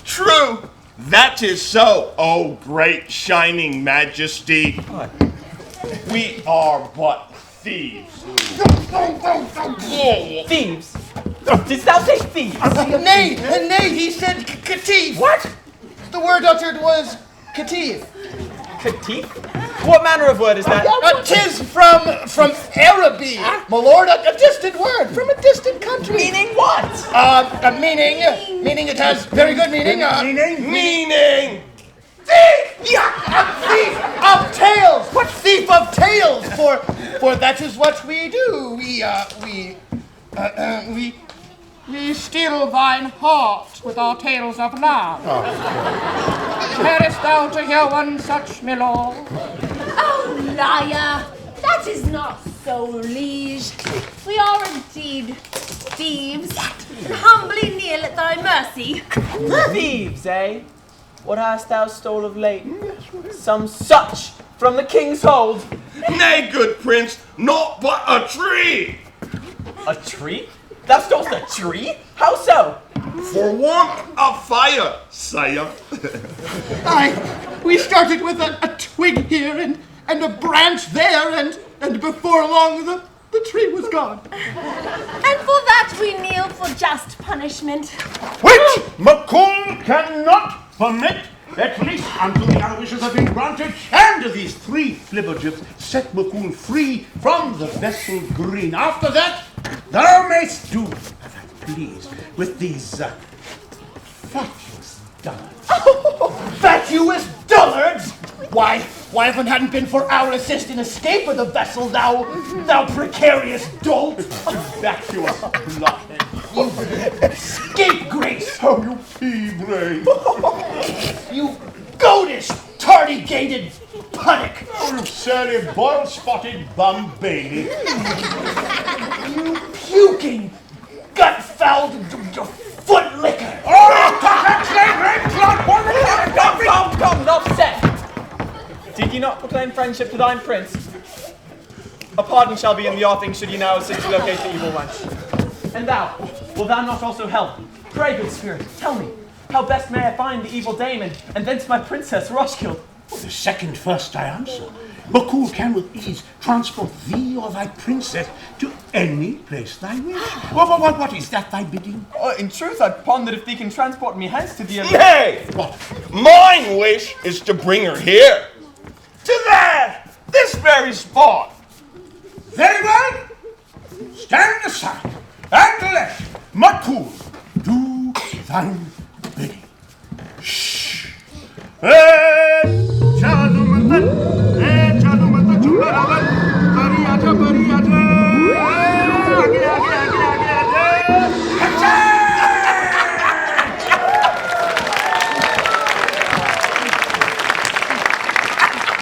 S10: True, that is so, O great shining majesty.
S7: What?
S10: We are but thieves.
S7: Thieves? Didst thou say thieves?
S9: Nay, he said catif.
S7: What?
S9: The word uttered was catif.
S7: Catif? What manner of word is that?
S9: 'Tis from Araby, my lord, a distant word from a distant country.
S7: Meaning what?
S9: Meaning it has very good meaning.
S10: Meaning!
S9: Thief! Yeah, a thief of tales. What thief of tales? For that is what we do. We steal thine heart with our tales of love. Carest thou to hear one such, my lord?
S11: Oh, liar! That is not so, liege. We are indeed thieves, and humbly kneel at thy mercy.
S7: Thieves, eh? What hast thou stole of late? Some such from the king's hold.
S10: Nay, good prince, naught but a tree!
S7: A tree? Thou stolest a tree? How so?
S10: For want of fire, sire.
S9: We started with a twig here and a branch there, and before long the tree was gone.
S11: And for that we kneel for just punishment.
S12: Which McCool cannot permit, at least until the other wishes have been granted, and these 3 flibberjips set McCool free from the vessel green. After that, thou mayst do as I please with these fatuous dullards.
S9: Fatuous dullards! Why, if it hadn't been for our assist in escape of the vessel, thou precarious dolt!
S12: Fatuous blockhead.
S9: You scapegrace!
S12: How you pea-brain!
S9: You goatish, tardy-gated punic!
S12: Oh, you surly, bald-spotted bum baby!
S9: You puking, gut-fouled foot licker!
S7: Come, enough said! Did ye not proclaim friendship to thine prince? A pardon shall be in the offing should ye now assist to locate the evil wench. And thou, will thou not also help? Pray, good spirit, tell me, how best may I find the evil dame and thence my princess Roskilde?
S12: The second first I answer. McCool can with ease transport thee or thy princess to any place thy wish. What is that thy bidding?
S7: In truth, I'd ponder if thee can transport me hence to the...
S10: Nay!
S12: What?
S10: Mine wish is to bring her here. To that! This very spot!
S12: Very well. Stand aside and let McCool do thine bidding. Shh.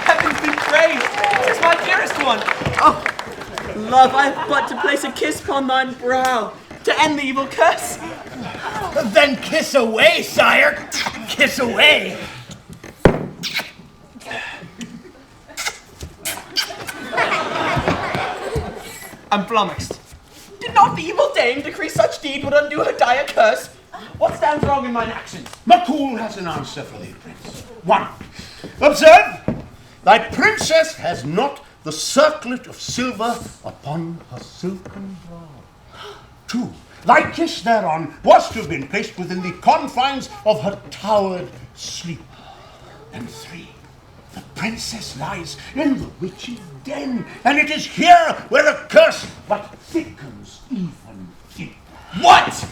S7: Heavens be praised! 'Tis my dearest one! Oh, love, I have but to place a kiss upon thine brow to end the evil curse.
S9: Then kiss away, sire! Kiss away!
S7: I'm flummoxed. Did not the evil dame decree such deed would undo her dire curse? What stands wrong in mine actions?
S12: McCool has an answer for thee, Prince. 1. Observe, thy princess has not the circlet of silver upon her silken brow. 2. Thy kiss thereon was to have been placed within the confines of her towered sleep. And 3. The princess lies in the witch's den, and it is here where the curse but thickens even deeper.
S7: What?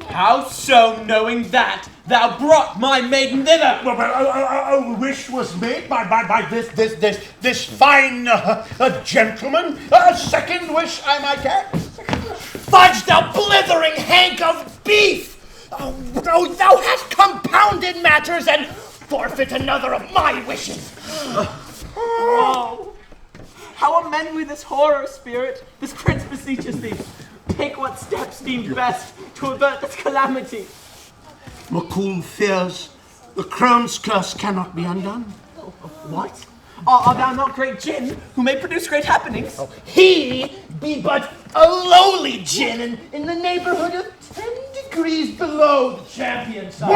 S7: How so, knowing that thou brought my maiden thither?
S12: A wish was made by this fine gentleman. A second wish, I might add.
S9: Fudge, thou blithering hank of beef! Oh, thou hast compounded matters and forfeit another of my wishes.
S7: Oh, how amend we this horror, spirit? This prince beseeches thee. Take what steps deemed best to avert this calamity.
S12: McCool fears the crone's curse cannot be undone.
S7: What? Art thou not great Jinn, who may produce great happenings?
S9: He be but a lowly djinn in the neighborhood of 10 degrees below the champion side.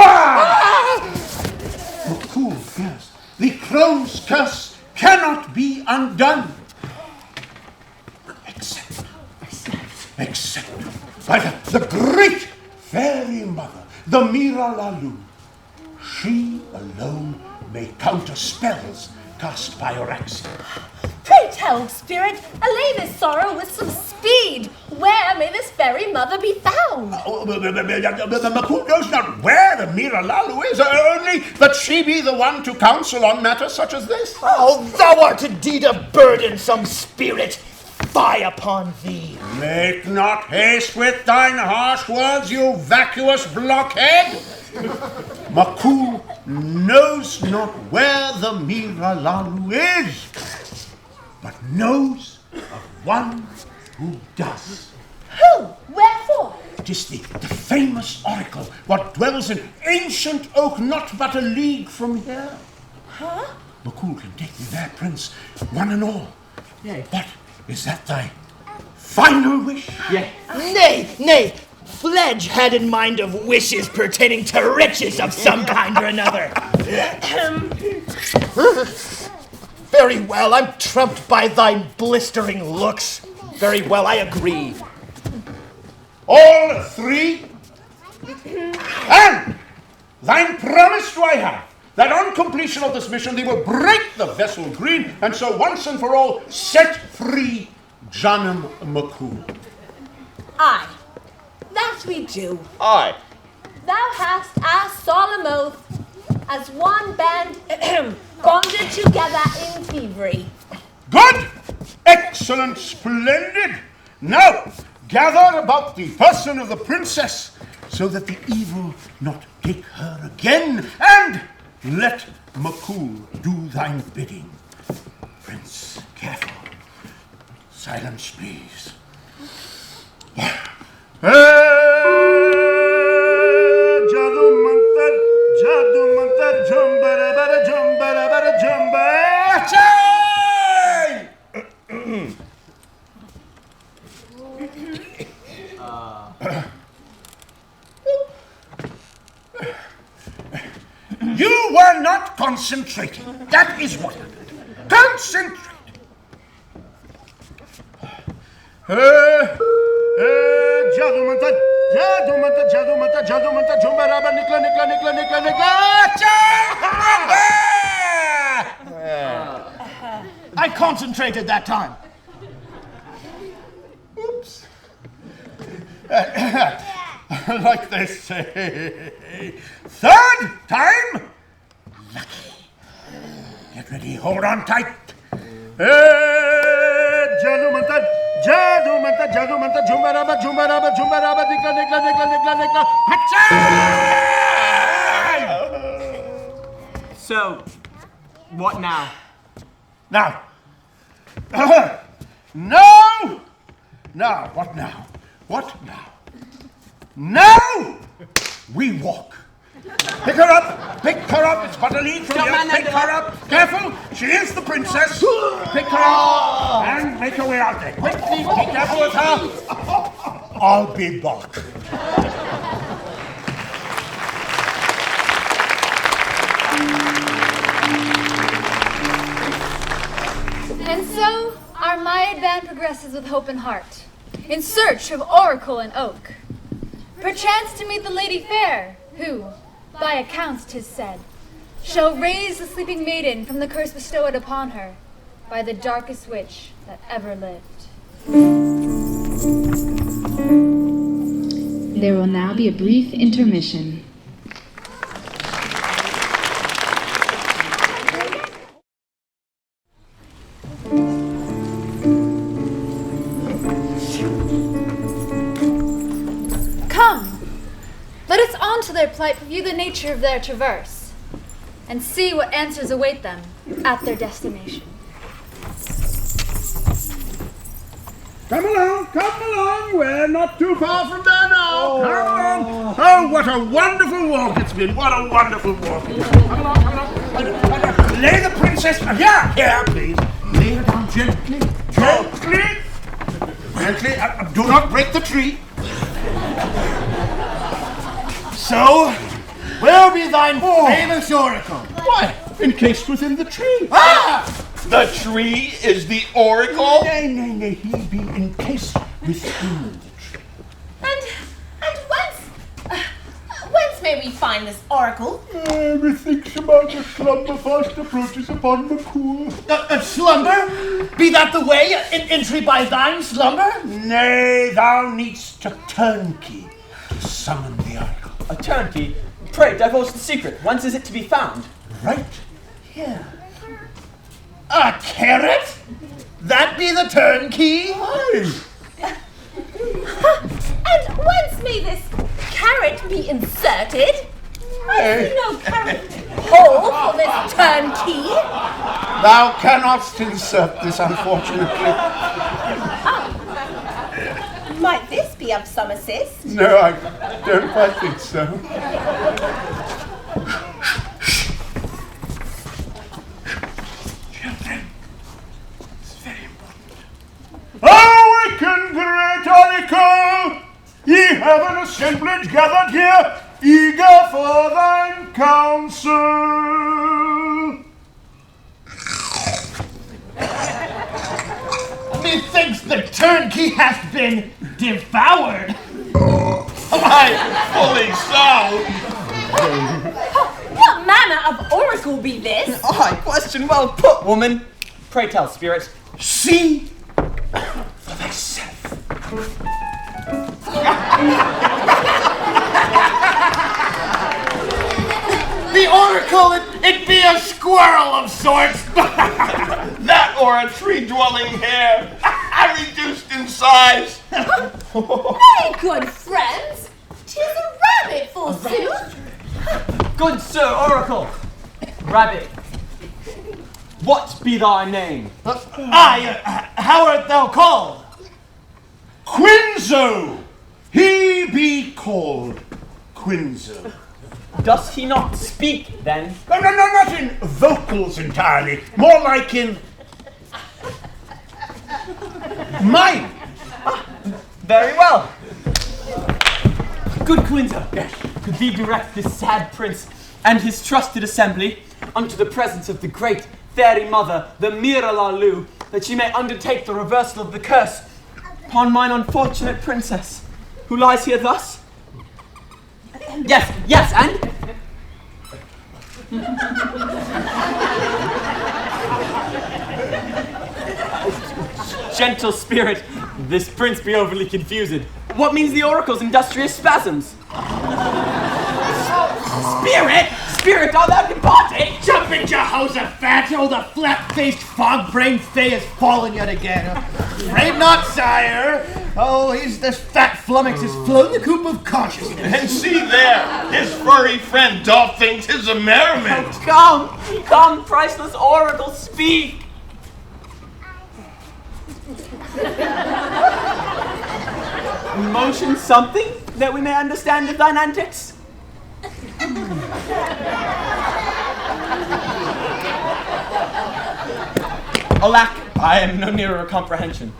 S12: McCool fears the crone's curse cannot be undone. Except by the great fairy mother, the Mira Lalu. She alone may counter spells cast by your axe.
S11: Pray tell, spirit, allay this sorrow with some speed. Where may this fairy mother be found?
S12: The Makul knows not where the Miralalu is, only that she be the one to counsel on matters such as this.
S9: Oh, thou art indeed a burdensome spirit. Fie upon thee.
S12: Make not haste with thine harsh words, you vacuous blockhead. Makul knows not where the Miralalu is, but knows of one who does.
S11: Who? Wherefore?
S12: 'Tis the famous oracle, what dwells in ancient oak not but a league from here.
S11: Huh?
S12: Makul can take thee there, prince, one and all. Yea. What, is that thy final wish?
S9: Yea. Nay. Fledge had in mind of wishes pertaining to riches of some kind or another. Very well, I'm trumped by thy blistering looks. Very well, I agree.
S12: All three? And thine promise do I have, that on completion of this mission thee will break the vessel green, and so once and for all set free Janum Makul.
S11: Aye, that we do.
S10: Aye.
S11: Thou hast a solemn oath, as one band bonded together in thievery.
S12: Good! Excellent! Splendid! Now, gather about the person of the princess, so that the evil not take her again, and let Makul do thine bidding. Prince, careful. Silence, please. Jadu mantar jumbara bara jumba. You were not concentrating. That is what happened. Concentrate. Jadu manta, jumbaraba, nikla.
S9: I concentrated that time.
S12: Oops. Like they say. Third time, lucky. Get ready, hold on tight. Jadu manta, jumbaraba, nikla.
S9: So, what now?
S12: Now. No! Now, what now? What now? Now! We walk. Pick her up. It's but a lead from here. Pick her up. Careful. She is the princess. Pick her up and make her way out there. Quickly. Be careful with her. I'll be back.
S3: And so our Maiad band progresses with hope and heart, in search of oracle and oak. Perchance to meet the lady fair, who, by accounts 'tis said, shall raise the sleeping maiden from the curse bestowed upon her by the darkest witch that ever lived.
S13: There will now be a brief intermission.
S3: Let us on to their plight review the nature of their traverse, and see what answers await them at their destination.
S12: Come along, we're not too far from there now. Come along. Oh, what a wonderful walk it's been, what a wonderful walk. Come along. Lay the princess, here, please. Lay her down gently. Do not break the tree.
S9: So, where be thine famous oracle?
S12: Why, encased within the tree.
S10: The tree is the oracle?
S12: Nay, he be encased within the tree.
S11: And whence may we find this oracle?
S12: Methinks about a slumber fast approaches upon the poor. Slumber? Be that the way? Entry by thine slumber? Nay, thou needst a turnkey to summon the oracle.
S7: A turnkey? Pray, divulge the secret. Whence is it to be found?
S12: Right here. A carrot? That be the turnkey?
S11: And whence may this carrot be inserted? I see no carrot hole for this turnkey.
S12: Thou cannot insert this, unfortunately.
S11: Might this be of some assist?
S12: No, I don't quite think so. Children, it's very important. Awaken, great oracle! Ye have an assemblage gathered here, eager for thine counsel. Methinks the turnkey hath been devoured.
S10: Why, fully so.
S11: What manner of oracle be this?
S7: Aye, question well put, woman. Pray tell, spirit.
S12: See for thyself. The oracle, it be a squirrel of sorts.
S10: That or a tree-dwelling hare, reduced in size.
S11: Nay, good friends, 'tis a rabbit, forsooth.
S7: Good Sir Oracle. Rabbit, what be thy name?
S12: How art thou called? Quinzo. He be called Quinzo.
S7: Does he not speak, then?
S12: No, not in vocals entirely. More like in mine.
S7: Very well. Good Quinzo, could thee direct this sad prince and his trusted assembly unto the presence of the great fairy mother, the Miralalu, that she may undertake the reversal of the curse upon mine unfortunate princess, who lies here thus? Yes, and? Gentle spirit, this prince be overly confused. What means the oracle's industrious spasms? Spirit, art thou departed?
S12: Jump in, Jehoshaphat! Oh, the flat-faced, fog-brained fay has fallen yet again. Afraid not, sire. Oh, this fat flummox has flown the coop of consciousness.
S10: And see there, his furry friend doth think 'tis a merriment.
S7: Come, priceless oracle, speak! Motion something that we may understand of thine antics? Alack, I am no nearer comprehension.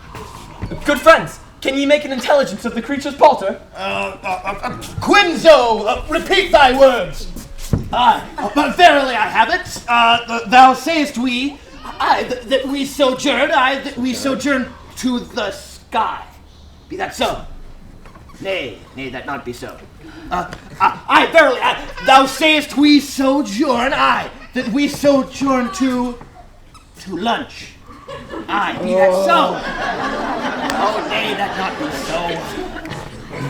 S7: Good friends, can ye make an intelligence of the creature's palter?
S12: Quinzo, repeat thy words. But verily I have it. Thou sayest that we sojourn to the sky. Be that so? Nay, that not be so. Verily, thou sayest we sojourn, that we sojourn to lunch. Be that so? Oh, nay, that not be so.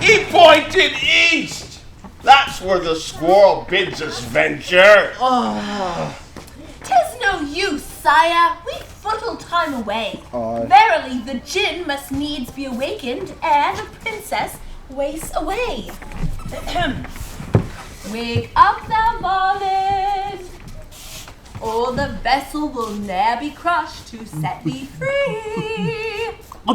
S10: He pointed east. That's where the squirrel bids us venture.
S11: 'Tis no use, sire. We futtle time away. Verily, the djinn must needs be awakened ere the princess wastes away. Wake up, thou varlet, or the vessel will ne'er be crushed to set thee free.
S12: My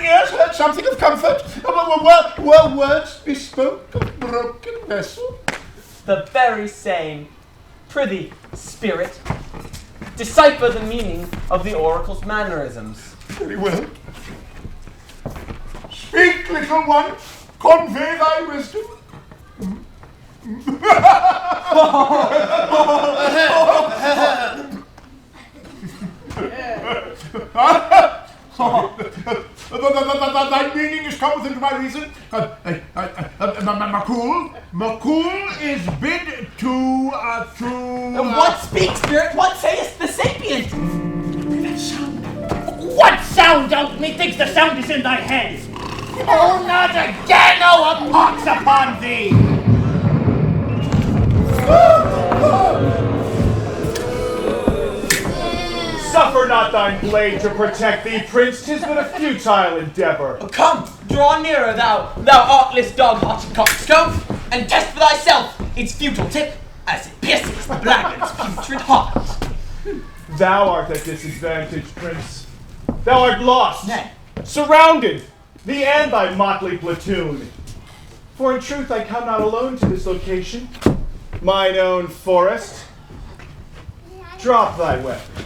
S12: ears heard something of comfort. Were words bespoke of broken vessel?
S7: The very same. Prithee, spirit, decipher the meaning of the oracle's mannerisms.
S12: Very well. Speak, little one. Convey thy wisdom. Thy meaning is come within my reason. Makul is bid to.
S7: What speaks, spirit? What sayest the sapient?
S12: That sound. What sound out? Methinks the sound is in thy head. Oh, not again! Oh, a pox upon thee!
S6: Suffer not thine blade to protect thee, prince. 'Tis but a futile endeavor.
S7: Come, draw nearer, thou artless dog-hearted coxcomb, and test for thyself its futile tip, as it pierces the blackguard's putrid heart.
S6: Thou art at disadvantage, prince. Thou art lost,
S7: Nay.
S6: surrounded, thee and thy motley platoon. For in truth I come not alone to this location, mine own forest. Drop thy weapon.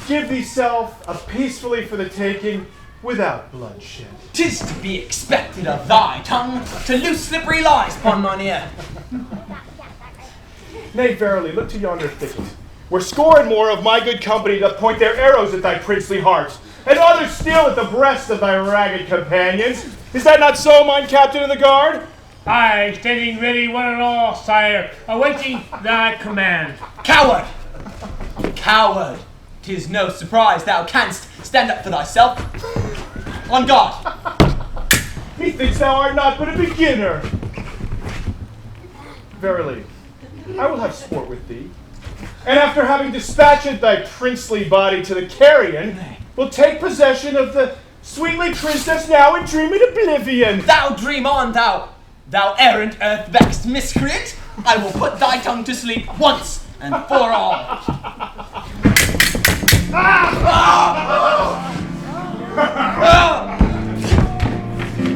S6: Give thyself up peacefully for the taking, without bloodshed.
S7: 'Tis to be expected of thy tongue to loose slippery lies upon mine ear.
S6: Nay, verily, look to yonder thicket, where score and more of my good company doth point their arrows at thy princely heart, and others still at the breast of thy ragged companions. Is that not so, mine captain of the guard?
S14: Aye, standing ready one and all, sire, awaiting thy command.
S7: Coward! Coward! 'Tis no surprise thou canst stand up for thyself. On guard!
S6: Methinks thou art not but a beginner. Verily, I will have sport with thee, and after having dispatched thy princely body to the carrion, will take possession of the sweetly princess now in dreaming oblivion.
S7: Thou dream on, thou errant earth-vexed miscreant! I will put thy tongue to sleep once and for all.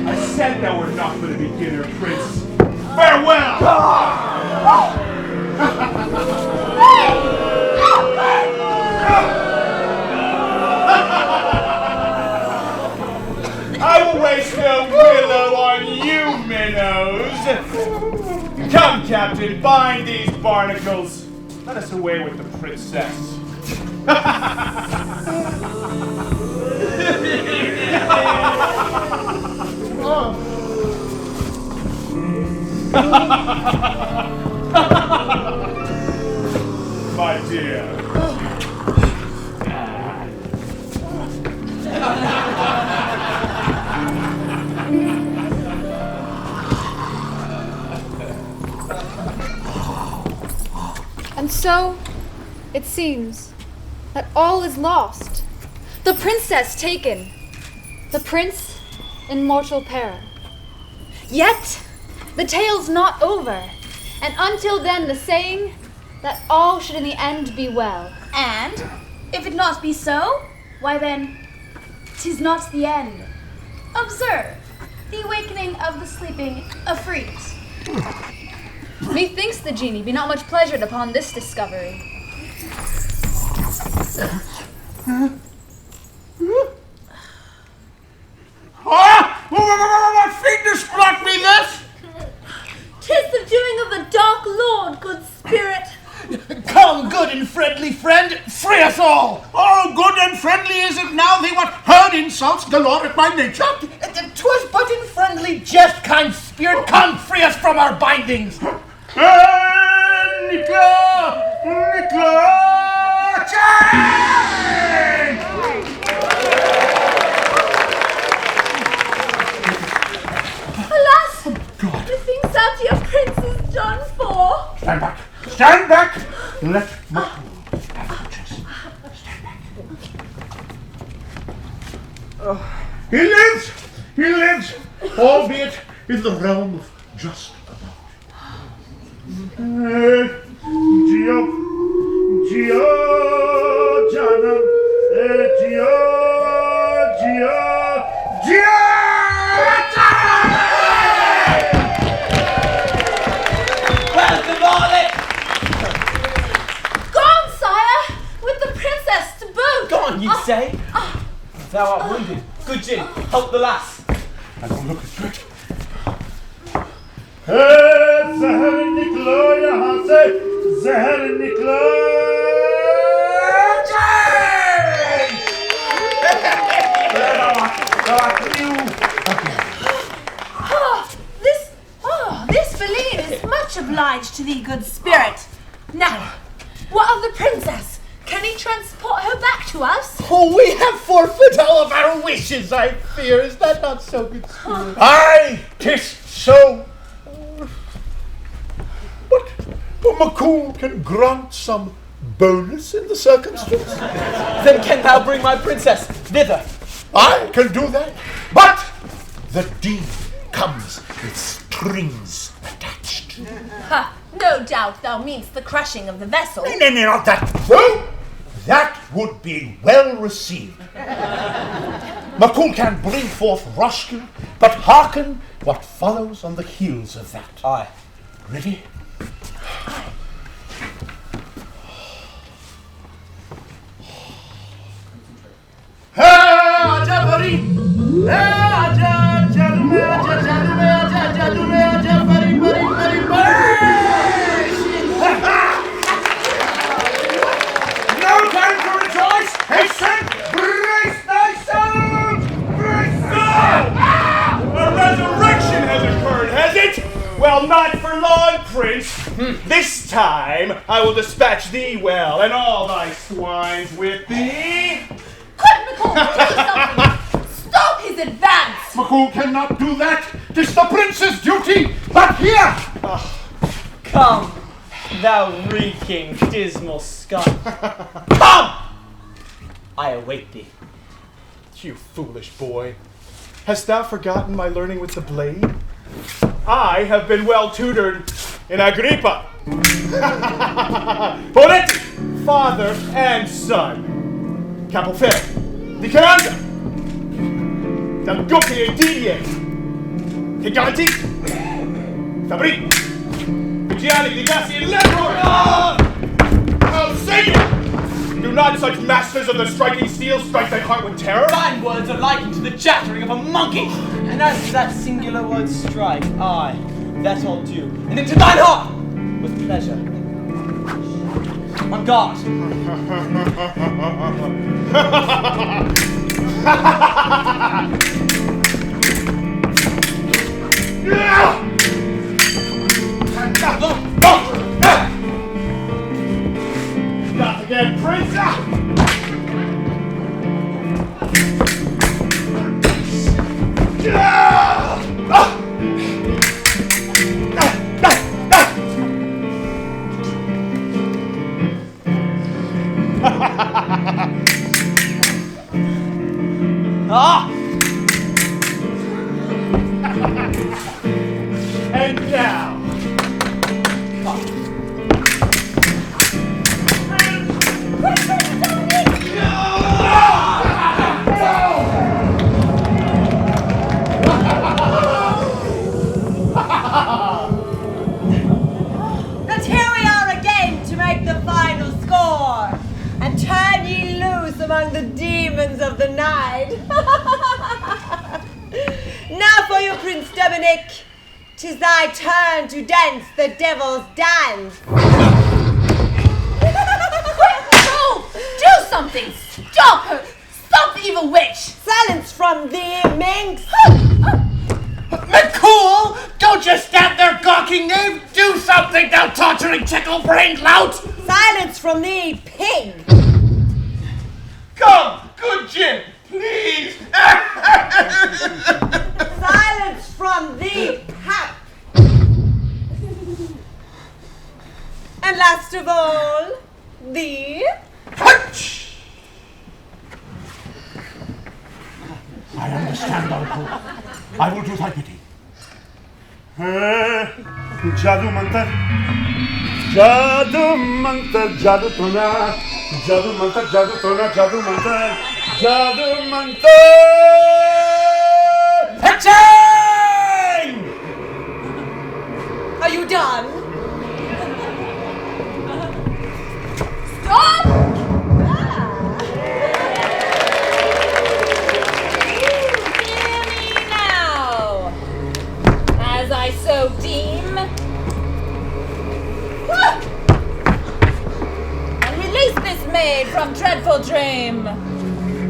S6: I said thou wert not but a beginner, prince. Farewell! I will waste no willow on you, minnows. Come, captain, bind these barnacles. Let us away with the princess. My dear.
S3: And so, it seems that all is lost. The princess taken. The prince in mortal peril. Yet, the tale's not over. And until then, the saying that all should in the end be well.
S15: And, if it not be so, why then, 'tis not the end. Observe the awakening of the sleeping Afreet.
S3: Methinks the genie be not much pleasured upon this discovery.
S12: What fiendess brought me this?
S15: 'Tis the doing of the Dark Lord, good spirit.
S12: Come, good and friendly friend, free us all! Oh, good and friendly is it now thee what heard insults galore at my nature? 'Twas but in friendly jest, kind spirit, come free us from our bindings!
S15: Alas! Methinks that your prince is done for.
S12: Stand back! Stand back! Let Makul have the chest. Stand back. He lives, albeit in the realm of just about.
S7: Where's the varlet?
S15: Gone, sire, with the princess to boot.
S7: Gone, you say? Thou art wounded. Good Jin, help the lass.
S12: I don't look at it.
S16: زهر النكلو يا حسين زهر النكلو
S12: Let
S11: This Feline is much obliged to thee, good spirit. Now, what of the princess? Can he transport her back to us?
S9: Oh, we have forfeit all of our wishes, I fear. Is that not so, good spirit?
S12: Aye, 'tis so. But McCool can grant some bonus in the circumstance.
S7: Then can thou bring my princess thither?
S12: I can do that, but the deed comes with strings attached.
S11: Ha! No doubt thou meanst the crushing of the vessel.
S12: No, not that. Though that would be well received. McCool can bring forth Roskilde, but hearken what follows on the heels of that.
S7: Aye.
S12: Ready?
S6: No time to rejoice! Hasten! Brace thyself! Brace thyself! A resurrection has occurred, has it? Well, not for long, Prince. This time I will dispatch thee well, and all thy swines with thee.
S11: Quick, McCool, do something! Stop his advance!
S12: McCool cannot do that. 'Tis the prince's duty. But here!
S7: Come, thou reeking, dismal scum. Come! I await thee.
S6: You foolish boy. Hast thou forgotten my learning with the blade? I have been well tutored in Agrippa. Poletti, father and son. Capoferro, Di Caranda, Dal Duque e Didier, Giganti, Fabri, Vigiani, Di Gassi, and Leghorn. Oh, Satan! Do not such masters of the striking steel strike thy heart with terror?
S7: Thine words are likened to the chattering of a monkey. And as to that singular word strike, aye, that I'll do. And into thine heart, with pleasure. On guard.
S6: Not again, Prince!
S7: Ah!
S6: And now,
S8: And here we are again to make the final score and turn ye loose among the demons of the night. Now for you, Prince Dominic, 'tis thy turn to dance the devil's dance.
S11: No! Do something! Stop her! Stop the evil witch!
S8: Silence from thee, minx!
S9: McCool! Don't just stand there gawking, knave! Do something, thou tottering tickle-brained lout!
S8: Silence from thee, pig!
S10: Come, good Jim, please.
S8: Silence from thee, pap! And last of all, thee?
S12: I understand, uncle. I will do thy bidding.
S16: Jadoo mantar, jadoo mantar, jadoo tona, jadoo mantar, jadoo tona, jadoo mantar, jadoo mantar.
S12: Fetching!
S8: Are you done?
S11: Stop!
S4: Hear me now, as I so deem. And release this maid from dreadful dream.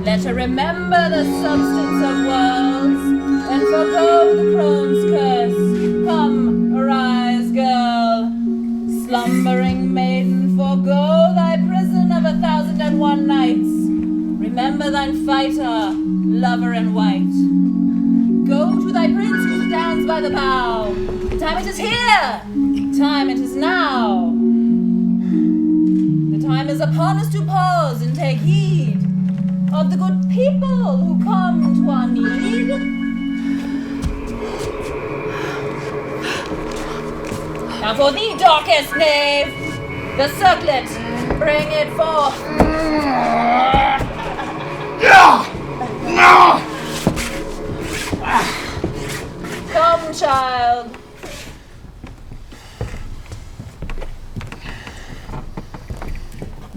S4: Let her remember the substance of worlds and forgo the crone's curse. Come, arise, girl. Slumbering maiden, forgo thy prison of 1,001 nights. Remember thine fighter, lover in white. Go to thy prince who stands by the bow. Time it is here, time it is now. The time is upon us to pause and take heed of the good people who come to our need. Now for thee, darkest knave, the circlet, bring it forth. Come, child.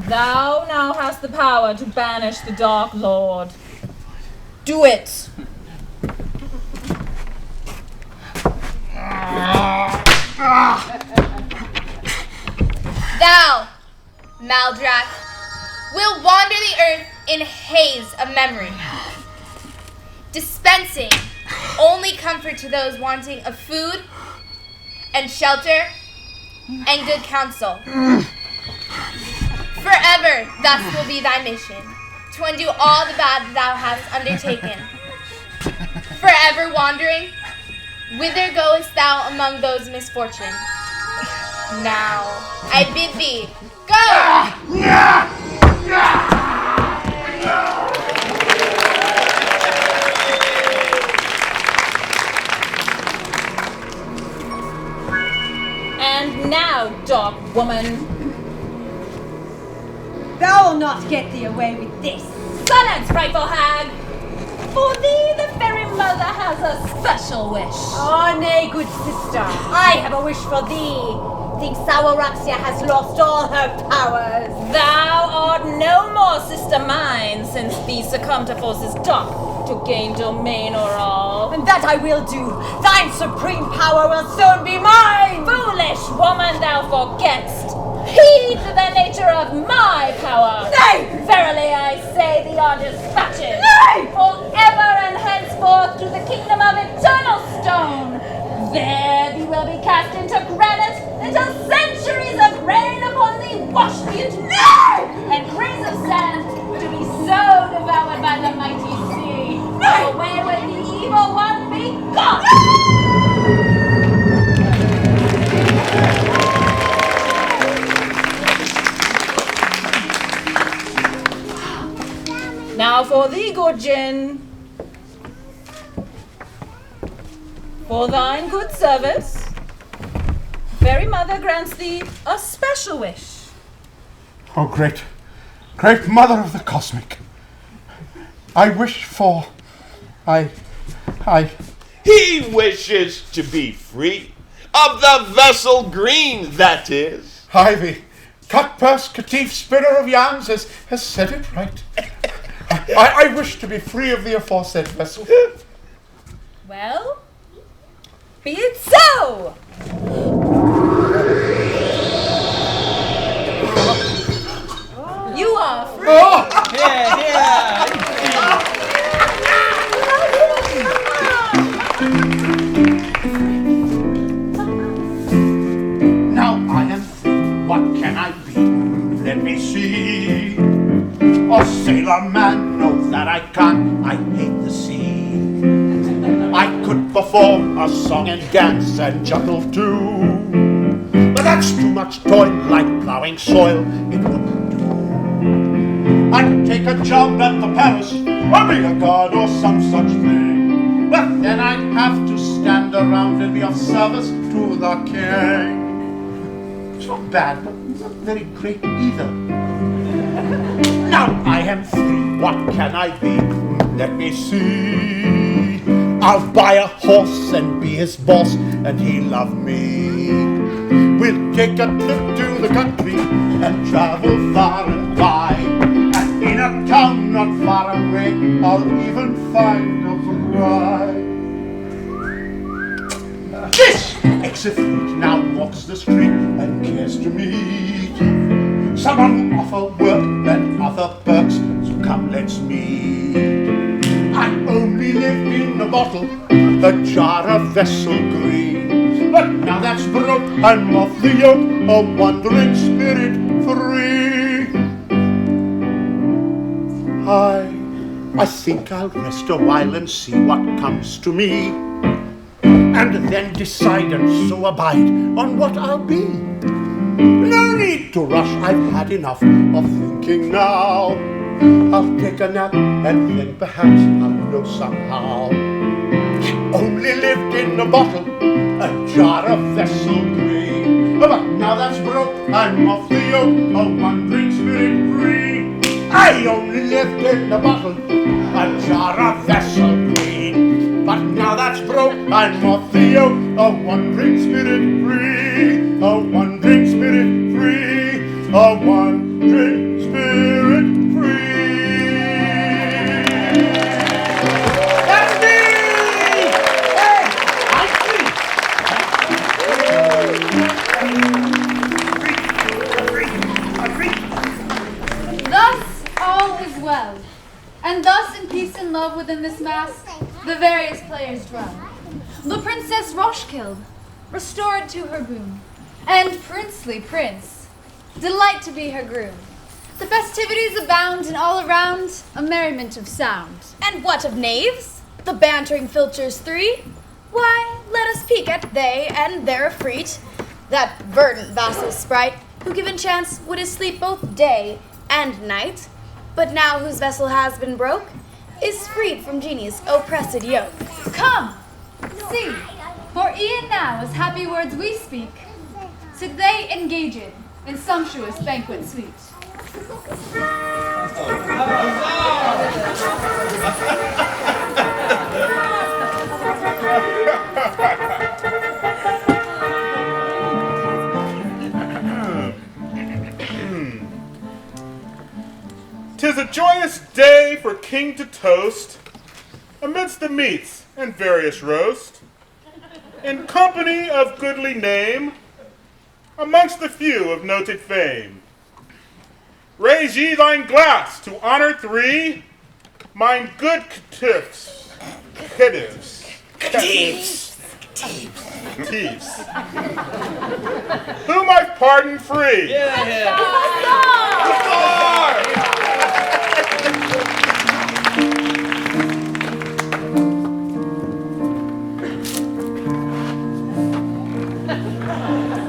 S4: Thou now hast the power to banish the Dark Lord. Do it.
S5: Thou, Maldrak, will wander the earth in haze of memory, dispensing only comfort to those wanting of food and shelter and good counsel. Forever thus will be thy mission, to undo all the bad thou hast undertaken. Forever wandering, whither goest thou among those misfortunes? Now, I bid thee, go!
S4: And now, dark woman,
S8: thou will not get thee away with this.
S4: Silence, frightful hag! For thee, the fairy mother has a special wish.
S8: Oh, nay, good sister. I have a wish for thee. Think Sauroraxia has lost all her powers.
S4: Thou art no more sister mine, since thee succumbed to forces dark to gain domain o'er all.
S8: And that I will do. Thine supreme power will soon be mine.
S4: Foolish woman, thou forgett'st. Heed the nature of my power.
S8: Nay!
S4: Verily I say thee are dispatches.
S8: Nay!
S4: Forever and henceforth to the kingdom of eternal stone. There thee will be cast into granite until centuries of rain upon thee wash thee into and grains of sand to be so devoured by the mighty sea. Away with the evil one, be gone! Now for thee, good Jinn, for thine good service, Fairy Mother grants thee a special wish.
S12: Oh, great Mother of the Cosmic, I wish for,
S10: He wishes to be free of the vessel green, that is.
S12: the cut-purse catif spinner of yarns has said it right. I wish to be free of the aforesaid vessel.
S4: Well, be it so! You are free!
S12: Oh! Now I am free, what can I be? Let me see. A sailor man knows that I can't, I hate the sea. I could perform a song and dance and juggle too, but that's too much toil, like plowing soil, it wouldn't do. I'd take a job at the palace, or be a god or some such thing, but then I'd have to stand around and be of service to the king. It's not bad, but not very great either. Now I am free, what can I be? Let me see. I'll buy a horse and be his boss, and he'll love me. We'll take a trip to the country and travel far and wide. And in a town not far away, I'll even find a bride. This ex-fleet now walks the street and cares to meet someone who offer work and other perks, so come let's meet. I only lived in a bottle, a jar, a vessel green. But now that's broke, I'm off the yoke, a wandering spirit free. I think I'll rest a while and see what comes to me, and then decide and so abide on what I'll be. No need to rush, I've had enough of thinking now. I'll take a nap and then perhaps I'll know somehow. Only lived in a bottle, a jar, a vessel green. But now that's broke, I'm off the yoke, a wandering spirit free. I only lived in a bottle, a jar, a vessel green. But now that's broke, I'm off the yoke, a wandering spirit free. A wandering spirit free, a wandering spirit free. That's me! Hey, I'm
S3: free. Thus all is well, and thus in peace and love within this mass, the various players dwell. The Princess Roshkild, restored to her boon, and princely prince, delight to be her groom. The festivities abound, and all around a merriment of sound.
S15: And what of knaves? The bantering filchers three? Why, let us peek at they and their effreet, that verdant vassal sprite, who given chance would his sleep both day and night, but now whose vessel has been broke, is freed from genius' oppressed yoke.
S3: Come, see, for e'en now as happy words we speak, sit they engaged in sumptuous banquet sweet.
S2: "'Tis a joyous day for king to toast, amidst the meats and various roast, in company of goodly name, amongst the few of noted fame. Raise ye thine glass to honor three, mine good catives, whom I've pardoned free.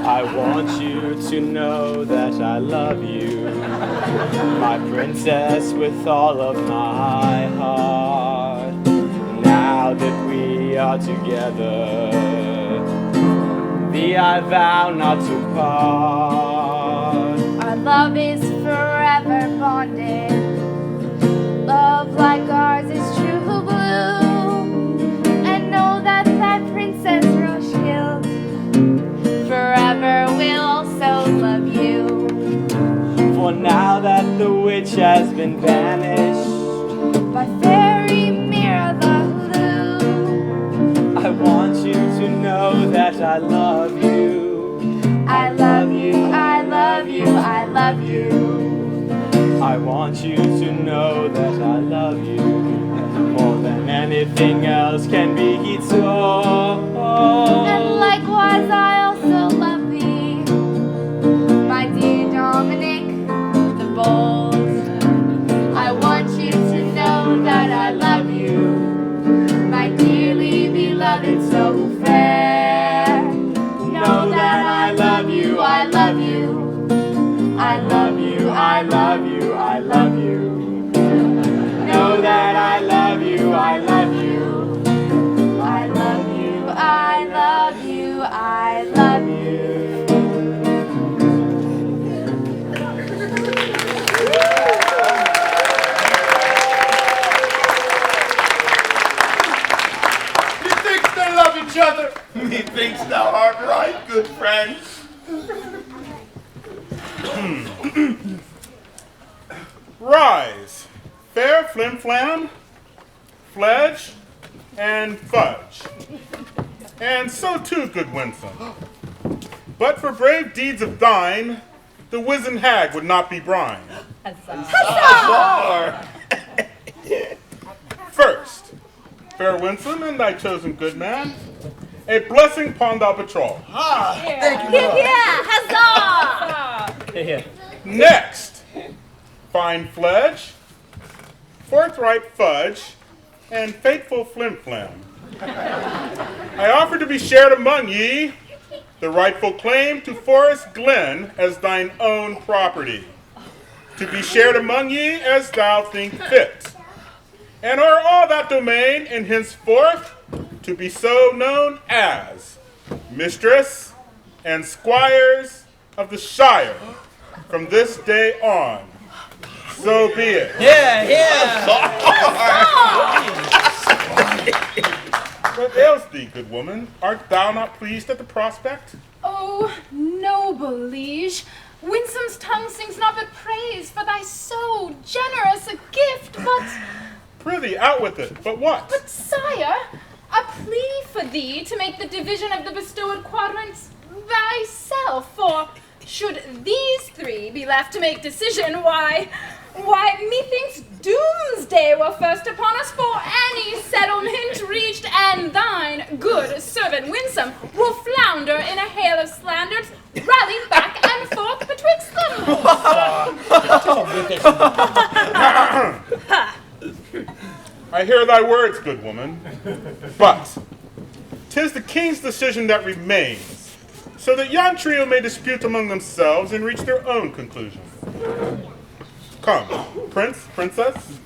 S7: I want you to know that I love you, my princess, with all of my heart. Now that we are together, thee I vow not to part.
S5: Our love is forever bonded. Love like ours is true blue. And know that thy Princess Roshkild forever will also love you.
S7: For now that the witch has been banished
S5: by fairy Mirabelle,
S7: I want you to know that I love you.
S5: I love you, I love you, I love you.
S7: I want you to know that I love you more than anything else can be told.
S5: And likewise I also love thee, my dear Dominic the Bold. I want you to know that I love you, my dearly beloved so fair. Know that I love you, I love you. I love you, I love you, I love you. Know that I love you, I love you. I love you, I love you, I love you.
S10: Methinks they love each other. Methinks thou art right, good friend.
S2: Rise, fair flimflam, fledge, and fudge, and so too, good winsome. But for brave deeds of thine, the wizened hag would not be brine.
S10: Huzzah!
S2: fair Winsome, and thy chosen good man. A blessing upon thy patrol.
S8: Thank you. Yeah, huzzah!
S2: Next, fine Fledge, forthright Fudge, and faithful Flim Flam. I offer to be shared among ye the rightful claim to Forest Glen as thine own property, to be shared among ye as thou think fit, and o'er all that domain, and henceforth to be so known as mistress and squires of the Shire from this day on. So be it. What ails thee, good woman? Art thou not pleased at the prospect?
S3: Oh, noble liege, Winsome's tongue sings not but praise for thy so generous a gift, but...
S2: Prithee, out with it. But what?
S3: But, sire, a plea for thee to make the division of the bestowed quadrants thyself, for should these three be left to make decision, why, methinks doomsday were first upon us for any settlement reached, and thine good servant Winsome will flounder in a hail of slanders, rallying back and forth betwixt them.
S2: I hear thy words, good woman, but 'tis the king's decision that remains, so that yon trio may dispute among themselves and reach their own conclusion. Come, Prince, Princess,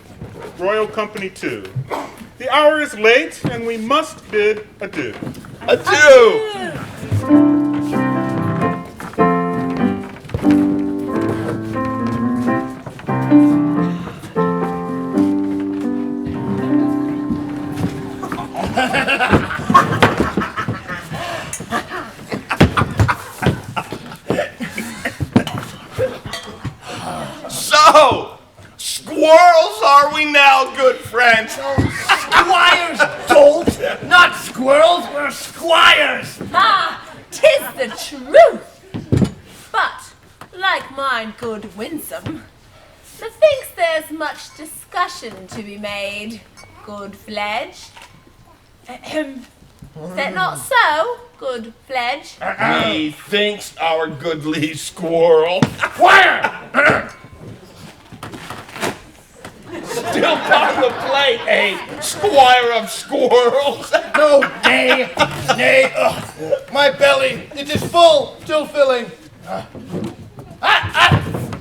S2: Royal Company 2. The hour is late, and we must bid adieu.
S10: Adieu! So, squirrels are we now, good friends?
S9: Squires, dolt! Not squirrels, we're squires!
S11: Ah, 'tis the truth. But, like mine good Winsome, methinks there's much discussion to be made, good Fledge. Is that not so, good Fledge?
S10: Methinks our goodly squirrel.
S9: Squire!
S10: Still on the plate, eh? Squire of squirrels.
S9: No, nay, my belly, it is full, still filling.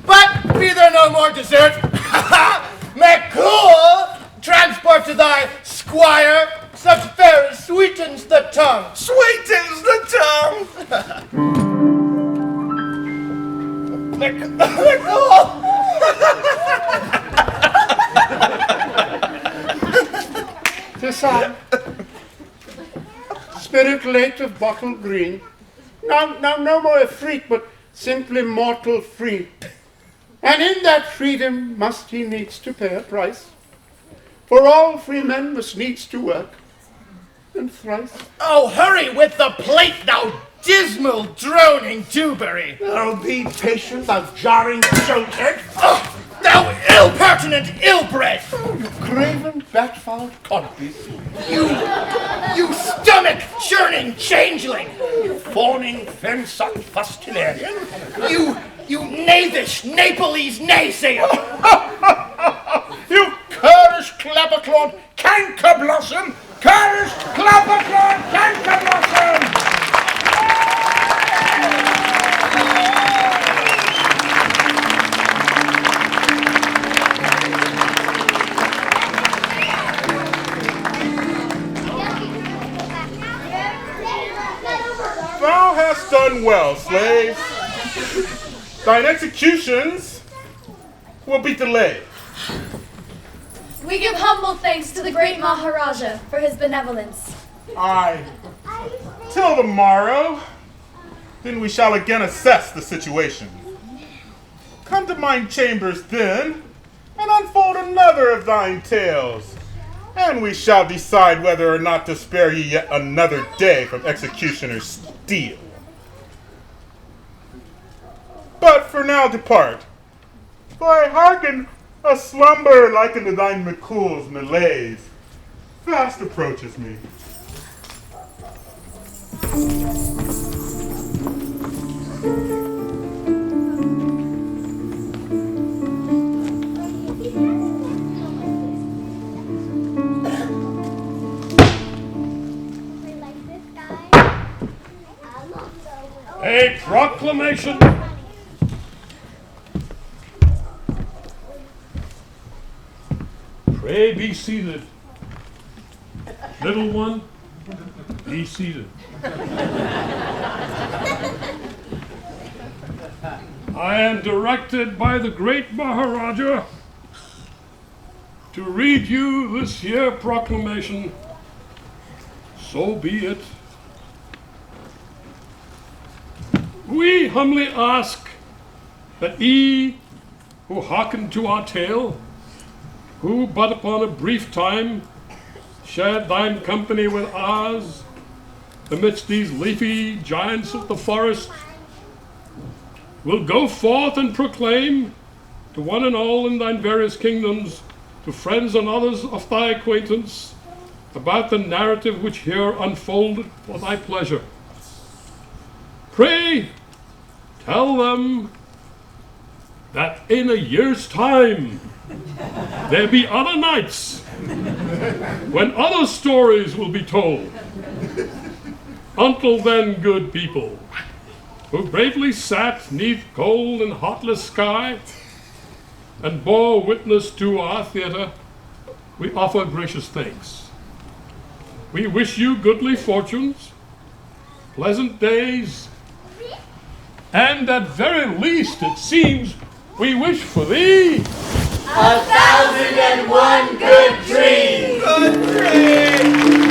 S9: But be there no more dessert. McCool, transport to thy squire such fare as sweetens the tongue.
S10: Sweetens the tongue.
S9: McCool.
S16: Tis I, spirit late of bottle green. Now no more a freak, but simply mortal free. And in that freedom must he needs to pay a price. For all free men must needs to work, and thrice.
S9: Oh, hurry with the plate, thou dismal, droning Dewberry.
S16: Oh, be patient, thou jarring jolthead.
S9: Oh, thou ill-pertinent ill-bred.
S16: Oh, you craven, bat-fouled codpiece.
S9: You stomach-churning changeling.
S16: You fawning, fen-sucked fustilarian.
S9: You knavish Naples naysayer.
S16: You currish clapperclawed canker-blossom. Currish clapperclawed canker-blossom.
S2: Thou hast done well, slaves. Thine executions will be delayed.
S15: We give humble thanks to the great Maharaja for his benevolence.
S2: Aye. Till the morrow, then we shall again assess the situation. Come to mine chambers then, and unfold another of thine tales, and we shall decide whether or not to spare ye yet another day from executioner's steel. But for now depart, for I hearken a slumber like unto thine McCool's malaise. fast approaches me.
S1: A proclamation. Pray be seated. Little one, be seated. I am directed by the great Maharaja to read you this here proclamation. So be it. We humbly ask that ye who hearken to our tale, who but upon a brief time shared thine company with ours amidst these leafy giants of the forest, will go forth and proclaim to one and all in thine various kingdoms, to friends and others of thy acquaintance, about the narrative which here unfolded for thy pleasure. Pray tell them that in a year's time there be other nights when other stories will be told. Until then, good people, who bravely sat 'neath cold and heartless sky and bore witness to our theater, we offer gracious thanks. We wish you goodly fortunes, pleasant days, and at very least, it seems, we wish for thee
S7: 1,001 good dreams! Good dreams!